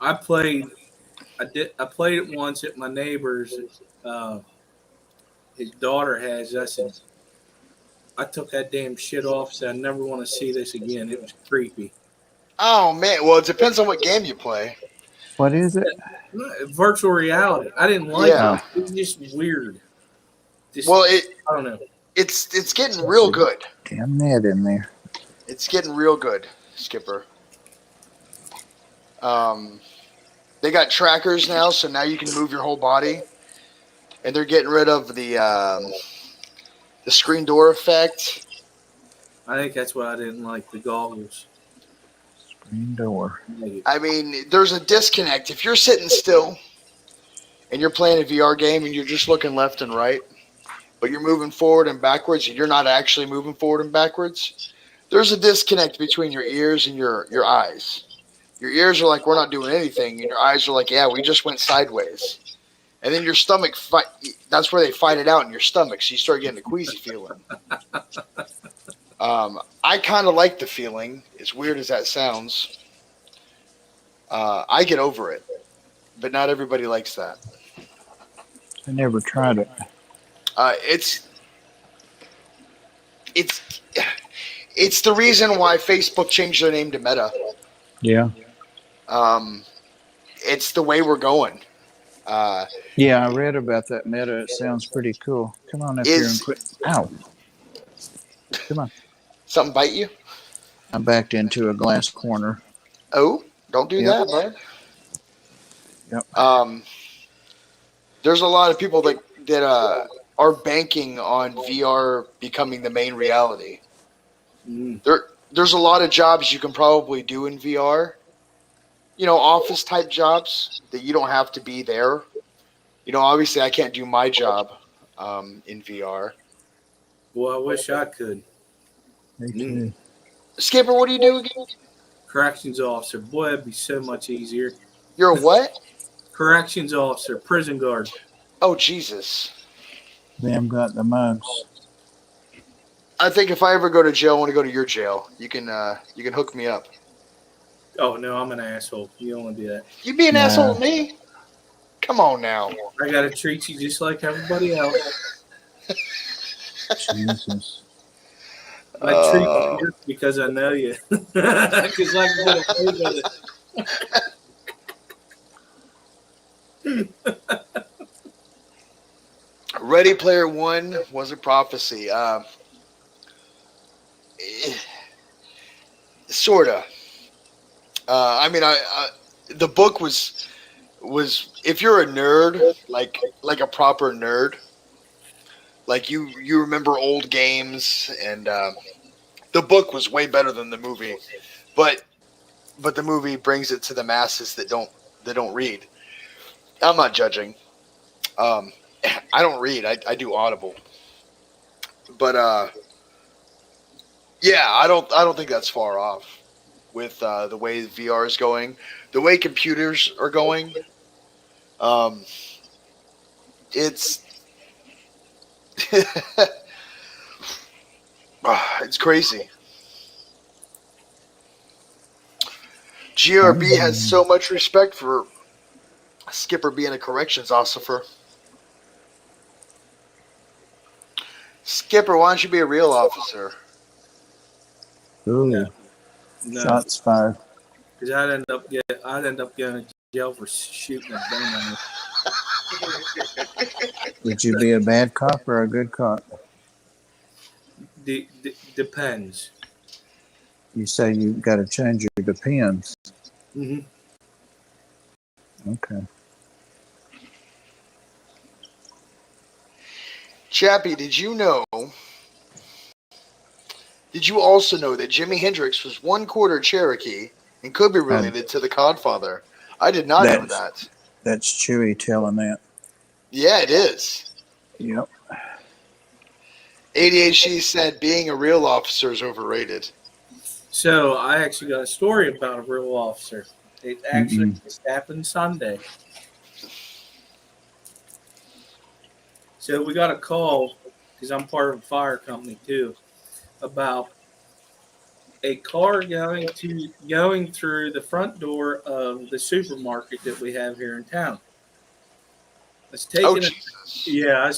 I played it once at my neighbor's. His daughter has us, and I took that damn shit off. Said I never want to see this again. It was creepy. Oh man. Well, it depends on what game you play. What is it? Virtual reality. I didn't like Yeah. it. It was just weird. Just, Well, I don't know. it's getting real good. Damn net in there. It's getting real good, Skipper. They got trackers now, so now you can move your whole body, and they're getting rid of the screen door effect. I think that's why I didn't like the goggles. Screen door. I mean, there's a disconnect. If you're sitting still and you're playing a VR game and you're just looking left and right, but you're moving forward and backwards and you're not actually moving forward and backwards, there's a disconnect between your ears and your eyes. Your ears are like, we're not doing anything, and your eyes are like, yeah, we just went sideways. And then your stomach, that's where they fight it out in your stomach, so you start getting a queasy feeling. I kind of like the feeling, as weird as that sounds. I get over it, but not everybody likes that. I never tried it. It's it's the reason why Facebook changed their name to Meta. Yeah. It's the way we're going. Yeah, I read about that Meta. It sounds pretty cool. Come on up here and Is quit. Ow. Come on. something bite you? I backed into a glass corner. Oh, don't do Yep. that, bud. Yep. There's a lot of people that are banking on VR becoming the main reality. Mm. There's a lot of jobs you can probably do in VR. Office type jobs that you don't have to be there. Obviously I can't do my job in VR. Well, I wish I could. Me too. Skipper, what do you do again? Corrections officer. Boy, that'd be so much easier. You're a what? Corrections officer, prison guard. Oh, Jesus. Them got the mugs. I think if I ever go to jail, I want to go to your jail. You can hook me up. Oh, no, I'm an asshole. You don't want to do that. You be an Nah. asshole to me? Come on now. I got to treat you just like everybody else. Jesus. I treat you just because I know you. Because I can put a food on it. Ready Player One was a prophecy. Sorta. The book was if you're a nerd, like a proper nerd, like you remember old games, and the book was way better than the movie, but the movie brings it to the masses that don't read. I'm not judging. I don't read. I do Audible, but yeah, I don't think that's far off with the way VR is going, the way computers are going. It's it's crazy. GRB has so much respect for Skipper being a corrections officer. Skipper, why don't you be a real officer? Ooh. No, Shots fired. because I'd end up going to jail for shooting a gun on Would you be a bad cop or a good cop? you. Depends. You say you got to change your depends. Mm-hmm. Okay. Chappie, did you also know that Jimi Hendrix was 1/4 Cherokee and could be related to the Godfather? I did not know that. That's Chewy telling that. Yeah, it is. Yep. ADHD said being a real officer is overrated. So I actually got a story about a real officer. It actually just happened Sunday. So we got a call, because I'm part of a fire company too, about a car going through the front door of the supermarket that we have here in town. I was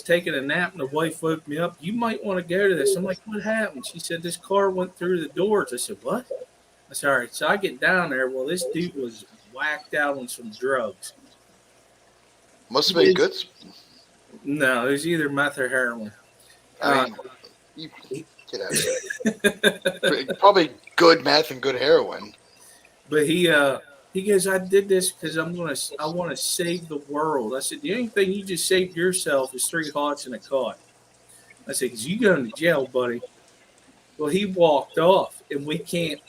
taking a nap, and the wife woke me up. You might want to go to this. I'm like, what happened? She said, this car went through the doors. I said, what? I said, all right. So I get down there. Well, this dude was whacked out on some drugs. Must have been good. No, it was either meth or heroin. I mean, you get out of here. Probably good meth and good heroin. But he goes, I did this because I want to save the world. I said, the only thing you just saved yourself is 3 hearts and a cot. I said, because you going to jail, buddy. Well, he walked off, and we can't.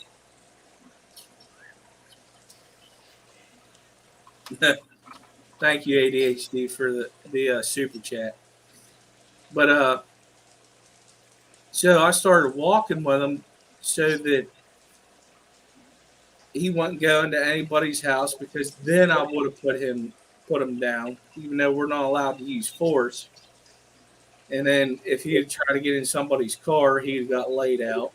Thank you, ADHD, for the super chat. But so I started walking with him so that he wasn't going to anybody's house, because then I would have put him down, even though we're not allowed to use force. And then if he had tried to get in somebody's car, he'd have got laid out.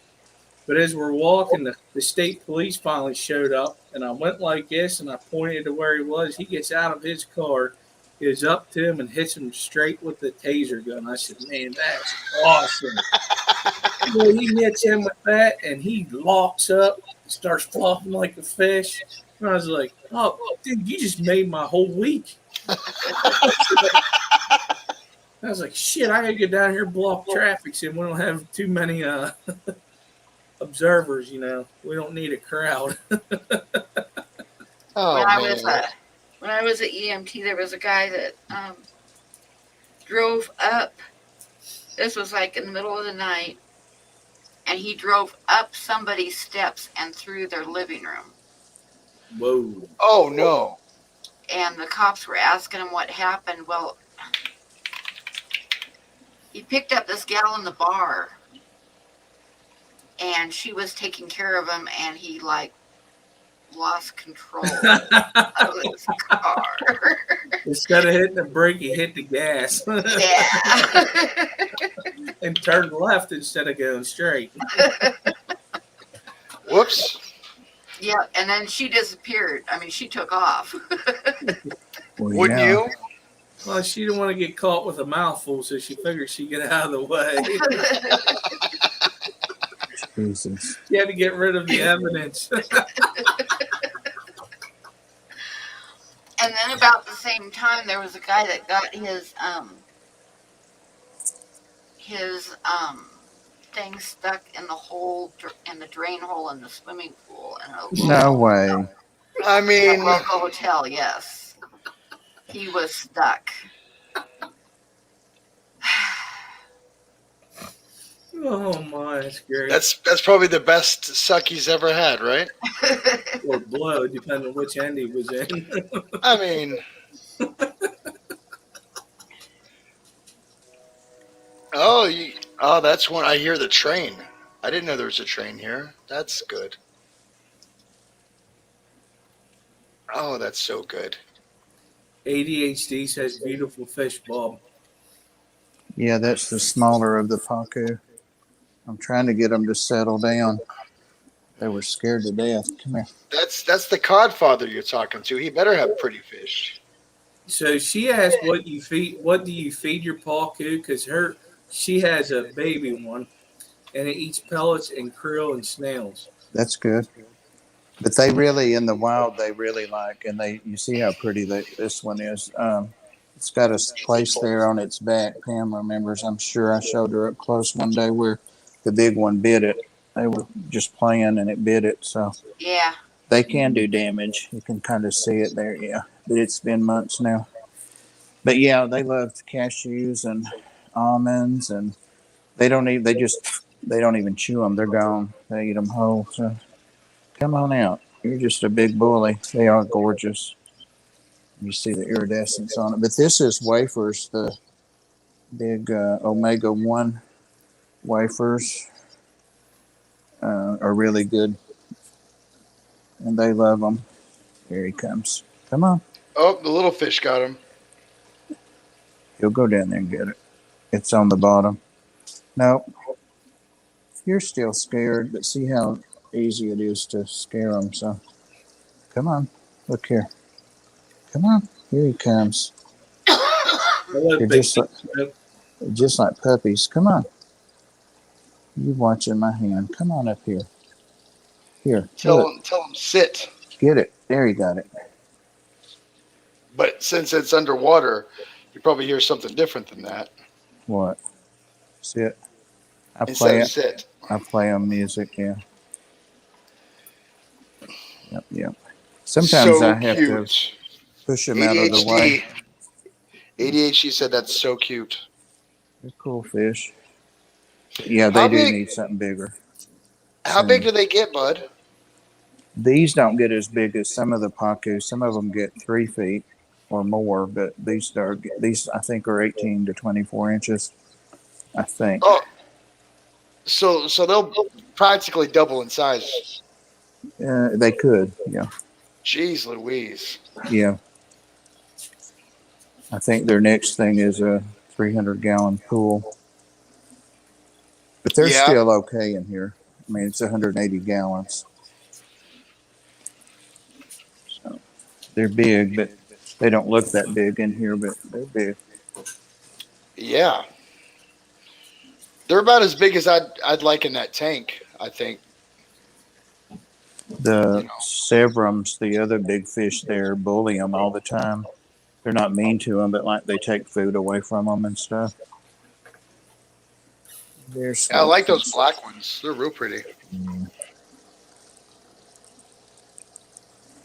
But as we're walking, the state police finally showed up, and I went like this, and I pointed to where he was. He gets out of his car, goes up to him and hits him straight with the taser gun. I said, man, that's awesome. Well, he hits him with that, and he locks up, starts flopping like a fish. And I was like, oh, dude, you just made my whole week. I was like, shit, I gotta get down here and block traffic so we don't have too many observers, you know. We don't need a crowd. Oh When I was man. when I was at EMT, there was a guy that drove up. This was like in the middle of the night, and he drove up somebody's steps and through their living room. Whoa. Oh no. And the cops were asking him what happened. Well, he picked up this gal in the bar, and she was taking care of him, and he like lost control of his car. Instead of hitting the brake, he hit the gas. Yeah. And turned left instead of going straight. Whoops. Yeah, and then she disappeared. I mean, she took off. Well, Wouldn't yeah. you? Well, she didn't want to get caught with a mouthful, so she figured she'd get out of the way. Jesus. She had to get rid of the evidence. And then about the same time, there was a guy that got his thing stuck in the hole in the drain hole in the swimming pool in a No way. I in a mean, local hotel. Yes, he was stuck. Oh my, that's great. that's probably the best suck he's ever had, right? Or blow, depending on which end he was in. I mean, oh, that's when I hear the train. I didn't know there was a train here. That's good. Oh, that's so good. ADHD says beautiful fish, Bob. Yeah, that's the smaller of the pacu. I'm trying to get them to settle down. They were scared to death. Come here. That's the codfather you're talking to. He better have pretty fish. So she asked, "What do you feed your pacu?" Because she has a baby one, and it eats pellets and krill and snails. That's good. But they really, in the wild, they really like, and you see how pretty this one is. It's got a place there on its back. Pam remembers. I'm sure I showed her up close one day where the big one bit it. They were just playing and it bit it. So Yeah. they can do damage. You can kind of see it there. Yeah, but it's been months now. But yeah, they love cashews and almonds, and they don't even chew them. They're gone. They eat them whole. So come on out. You're just a big bully. They are gorgeous. You see the iridescence on it. But this is wafers, the big omega-1 wafers are really good. And they love them. Here he comes. Come on. Oh, the little fish got him. He'll go down there and get it. It's on the bottom. Nope. You're still scared, but see how easy it is to scare them. So come on. Look here. Come on. Here he comes. You're just like puppies. Come on. You watching my hand. Come on up here. Here. Tell him sit. Get it. There, you got it. But since it's underwater, you probably hear something different than that. What? Sit. I Instead of sit. I play on music, yeah. Yep. Sometimes So I have cute. to push him out of the way. ADHD said that's so cute. They're cool fish. Yeah, they do need something bigger. How big do they get, bud? These don't get as big as some of the pacu. Some of them get 3 feet or more, but these I think are 18 to 24 inches. I think. Oh, so they'll practically double in size. They could, yeah. Jeez Louise. Yeah. I think their next thing is a 300-gallon pool. But they're still okay in here. I mean, it's 180 gallons. So they're big, but They don't look that big in here, but they're big. Yeah, they're about as big as I'd like in that tank. I think. You The know. sevrums, the other big fish there, bully them all the time. They're not mean to them, but like they take food away from them and stuff. They're Yeah, I sweet like those fish. black ones. They're real pretty. Mm.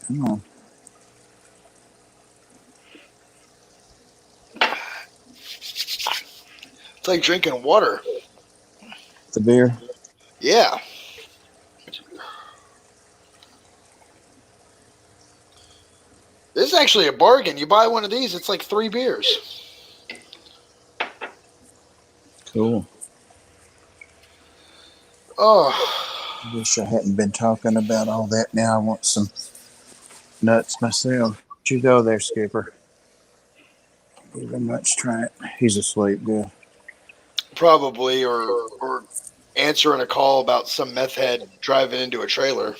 Come on. It's like drinking water. The beer. Yeah. This is actually a bargain. You buy one of these, it's like 3 beers. Cool. Oh, Wish I hadn't been talking about all that. Now I want some nuts myself. You go there, Skipper. Give him much try it. He's asleep. Good. probably, or answering a call about some meth head driving into a trailer.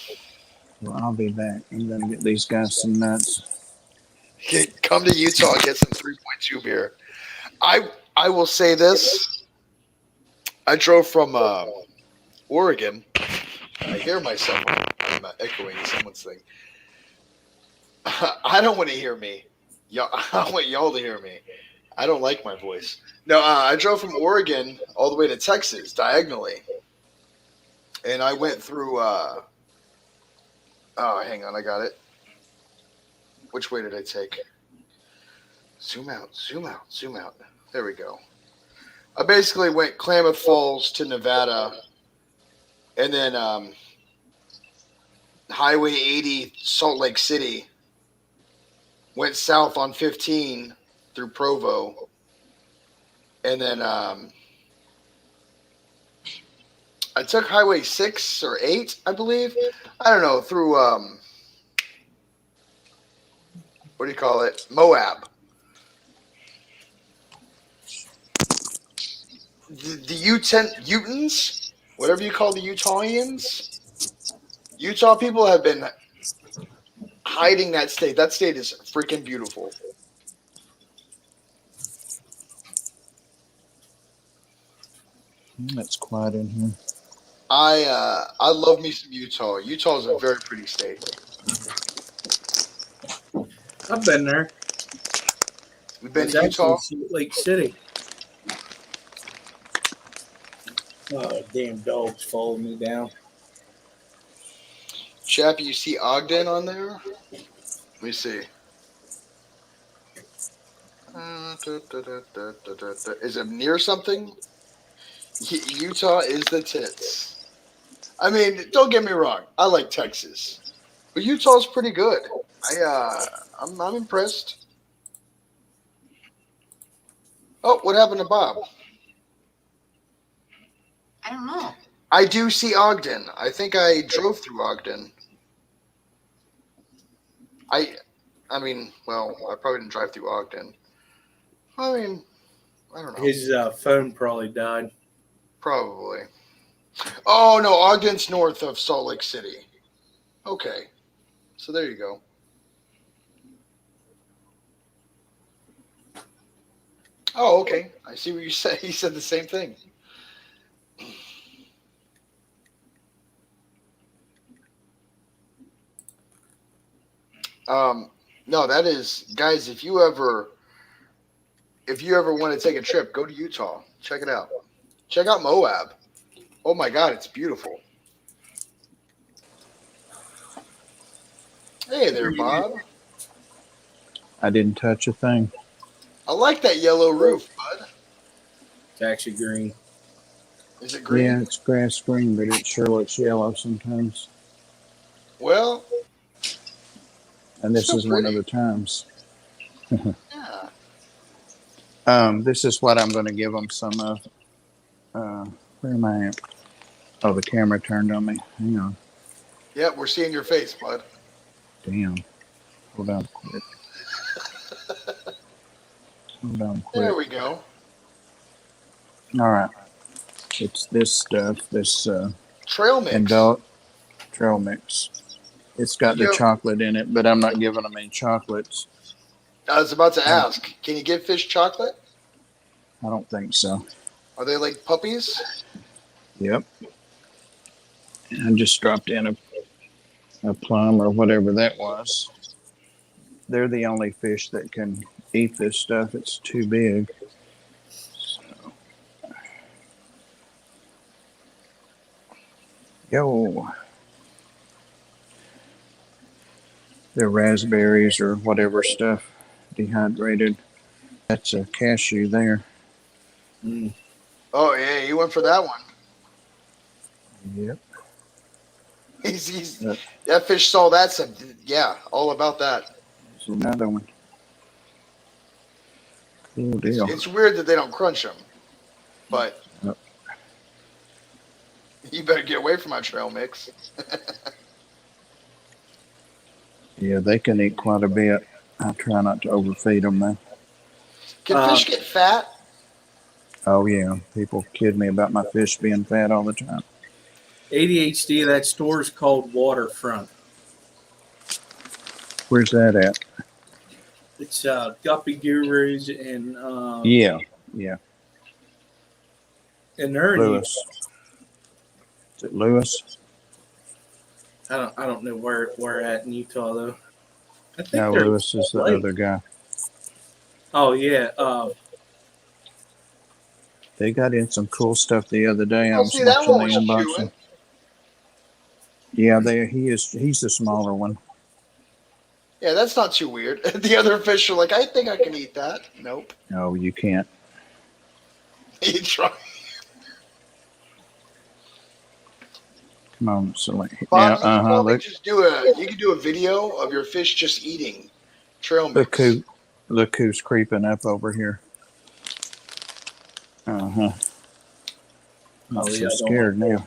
Well, I'll be back. I'm gonna get these guys some nuts. Come to Utah and get some 3.2 beer. I will say this. I drove from Oregon. I hear myself. I'm echoing someone's thing. I don't want to hear me. Y'all, I want y'all to hear me. I don't like my voice. No, I drove from Oregon all the way to Texas diagonally, and I went through. Oh, hang on, I got it. Which way did I take? Zoom out, zoom out, zoom out. There we go. I basically went Klamath Falls to Nevada, and then Highway 80, Salt Lake City. Went south on 15 through Provo, and then I took Highway 6 or 8, I believe. I don't know, through what do you call it? Moab. The Utahns, whatever you call the Utahians. Utah people have been hiding that state. That state is freaking beautiful. It's quiet in here. I love me some Utah. Utah is a very pretty state. I've been there. We've been It's to actually Utah. Salt Lake City. Oh, damn dog's following me down. Chappie, you see Ogden on there? Let me see. Is it near something? Utah is the tits. I mean, don't get me wrong. I like Texas, but Utah's pretty good. I'm impressed. Oh, what happened to Bob? I don't know. I do see Ogden. I think I drove through Ogden. I mean, well, I probably didn't drive through Ogden. I mean, I don't know. His phone probably died. Probably. Oh no, Ogden's north of Salt Lake City. Okay, so there you go. Oh, okay. I see what you said. He said the same thing. No, that is, guys. If you ever want to take a trip, go to Utah. Check it out. Check out Moab. Oh my God, it's beautiful. Hey there, Bob. I didn't touch a thing. I like that yellow roof, bud. It's actually green. Is it green? Yeah, it's grass green, but it sure looks yellow sometimes. Well, And this so is one of pretty. the times. Yeah. This is what I'm going to give them some of. Where am I at? Oh, the camera turned on me. Hang on. Yeah, we're seeing your face, bud. Damn. Hold on quick. Hold on quick. There we go. All right. It's this stuff, this Trail mix. adult trail mix. It's got the Yep. chocolate in it, but I'm not giving them any chocolates. I was about to ask, can you give fish chocolate? I don't think so. Are they like puppies? Yep. I just dropped in a plum or whatever that was. They're the only fish that can eat this stuff. It's too big. So, yo, they're raspberries or whatever stuff, dehydrated. That's a cashew there. Mm. Oh yeah, you went for that one. Yep. He's Uh, that fish saw that. Said, yeah, all about that. There's another one. Cool It's, deal. it's weird that they don't crunch them, but Yep. you better get away from my trail mix. Yeah, they can eat quite a bit. I try not to overfeed them though. Can fish get fat? Oh yeah, people kid me about my fish being fat all the time. ADHD, that store is called Waterfront. Where's that at? It's Guppy Gurus and Yeah, they're in Lewis. Is it Lewis? I don't know where at in Utah though. I think No, they're Lewis is the Lake. other guy. Oh yeah, They got in some cool stuff the other day. I Oh, was see, that watching one the was unboxing. chewing. Yeah, he's the smaller one. Yeah, that's not too weird. The other fish are like, I think I can eat that. Nope. No, you can't. You try. Come on, Selena. Yeah, Bob, you can probably look, just you can do a video of your fish just eating trail look mix. look who's creeping up over here. I'm Oh, so yeah, I don't scared now.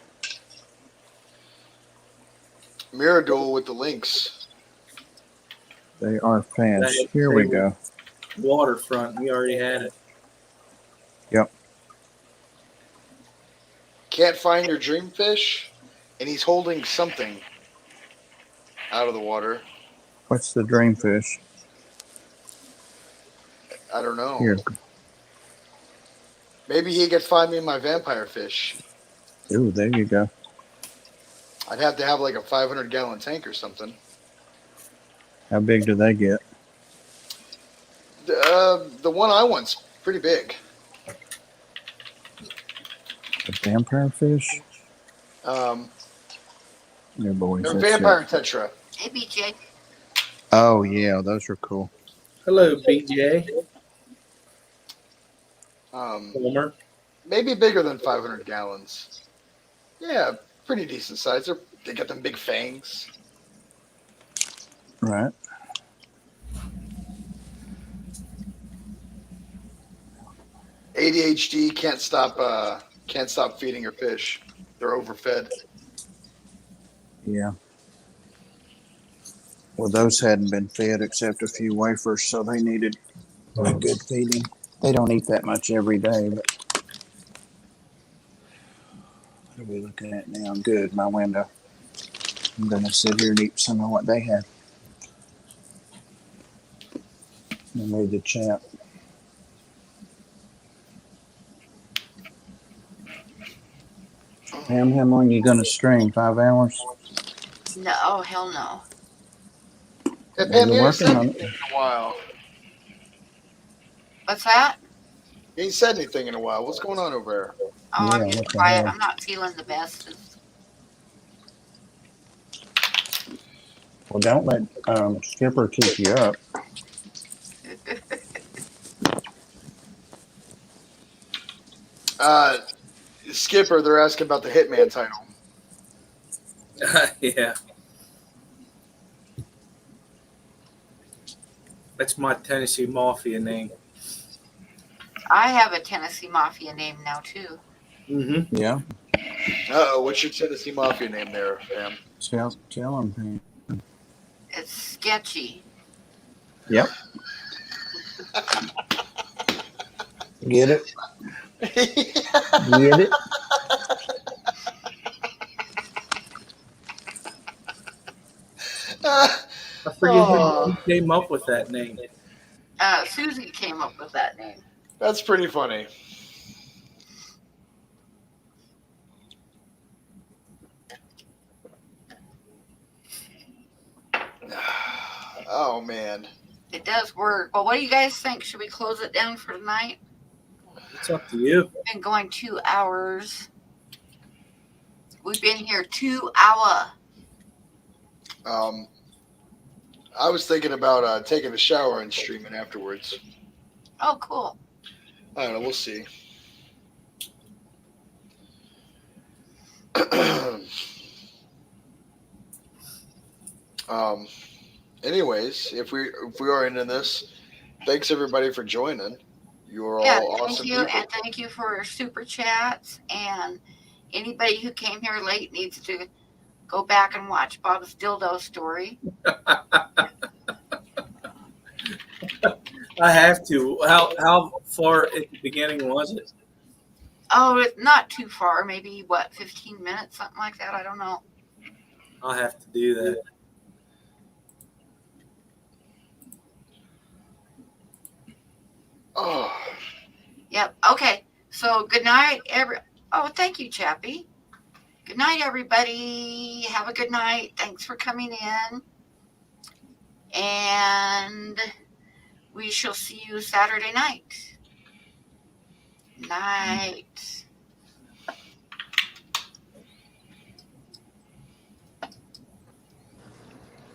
Mirador with the links. They are fast. That- Here we go. Waterfront. We already had it. Yep. Can't find your dream fish, and he's holding something out of the water. What's the dream fish? I don't know. Here. Maybe he could find me my vampire fish. Ooh, there you go. I'd have to have like a 500-gallon tank or something. How big do they get? The one I want's pretty big. The vampire fish? Um, Yeah, boys. they're that's vampire it. tetra. Hey, BJ. Oh yeah, those are cool. Hello, BJ. Homer. Maybe bigger than 500 gallons. Yeah, pretty decent size. They got them big fangs. Right. ADHD can't stop feeding her fish. They're overfed. Yeah. Well, those hadn't been fed except a few wafers, so they needed a good feeding. They don't eat that much every day, but what are we looking at now? Good, my window. I'm gonna sit here and eat some of what they have. And read the chat. Pam, how long you gonna stream? 5 hours? No, oh, hell no. Hey, Are Pam, you you ain't working said on anything it? in a while. What's that? You ain't said anything in a while. What's going on over there? Oh, Yeah, I'm what just the quiet. hell? I'm not feeling the best. Well, don't let Skipper keep you up. Skipper, they're asking about the Hitman title. Yeah. That's my Tennessee Mafia name. I have a Tennessee Mafia name now, too. Mm-hmm. Yeah. Uh-oh, what's your Tennessee Mafia name there, Pam? Tell him, Pam. It's Sketchy. Yep. Get it? Get it? I forget who came up with that name. Susie came up with that name. That's pretty funny. Oh man. It does work. Well, what do you guys think? Should we close it down for tonight? It's up to you. We've been going 2 hours. We've been here 2 hours. I was thinking about taking a shower and streaming afterwards. Oh, cool. I don't know. We'll see. Anyways, if we are into this, thanks everybody for joining. You're Yeah, all thank awesome you, people. and thank you for your super chats. And anybody who came here late needs to go back and watch Bob's dildo story. I have to. How far at the beginning was it? Oh, it's not too far. Maybe, 15 minutes, something like that. I don't know. I'll have to do that. Oh, Yep. Okay. So good night, Oh, thank you, Chappie. Good night, everybody. Have a good night. Thanks for coming in. And we shall see you Saturday night. Night.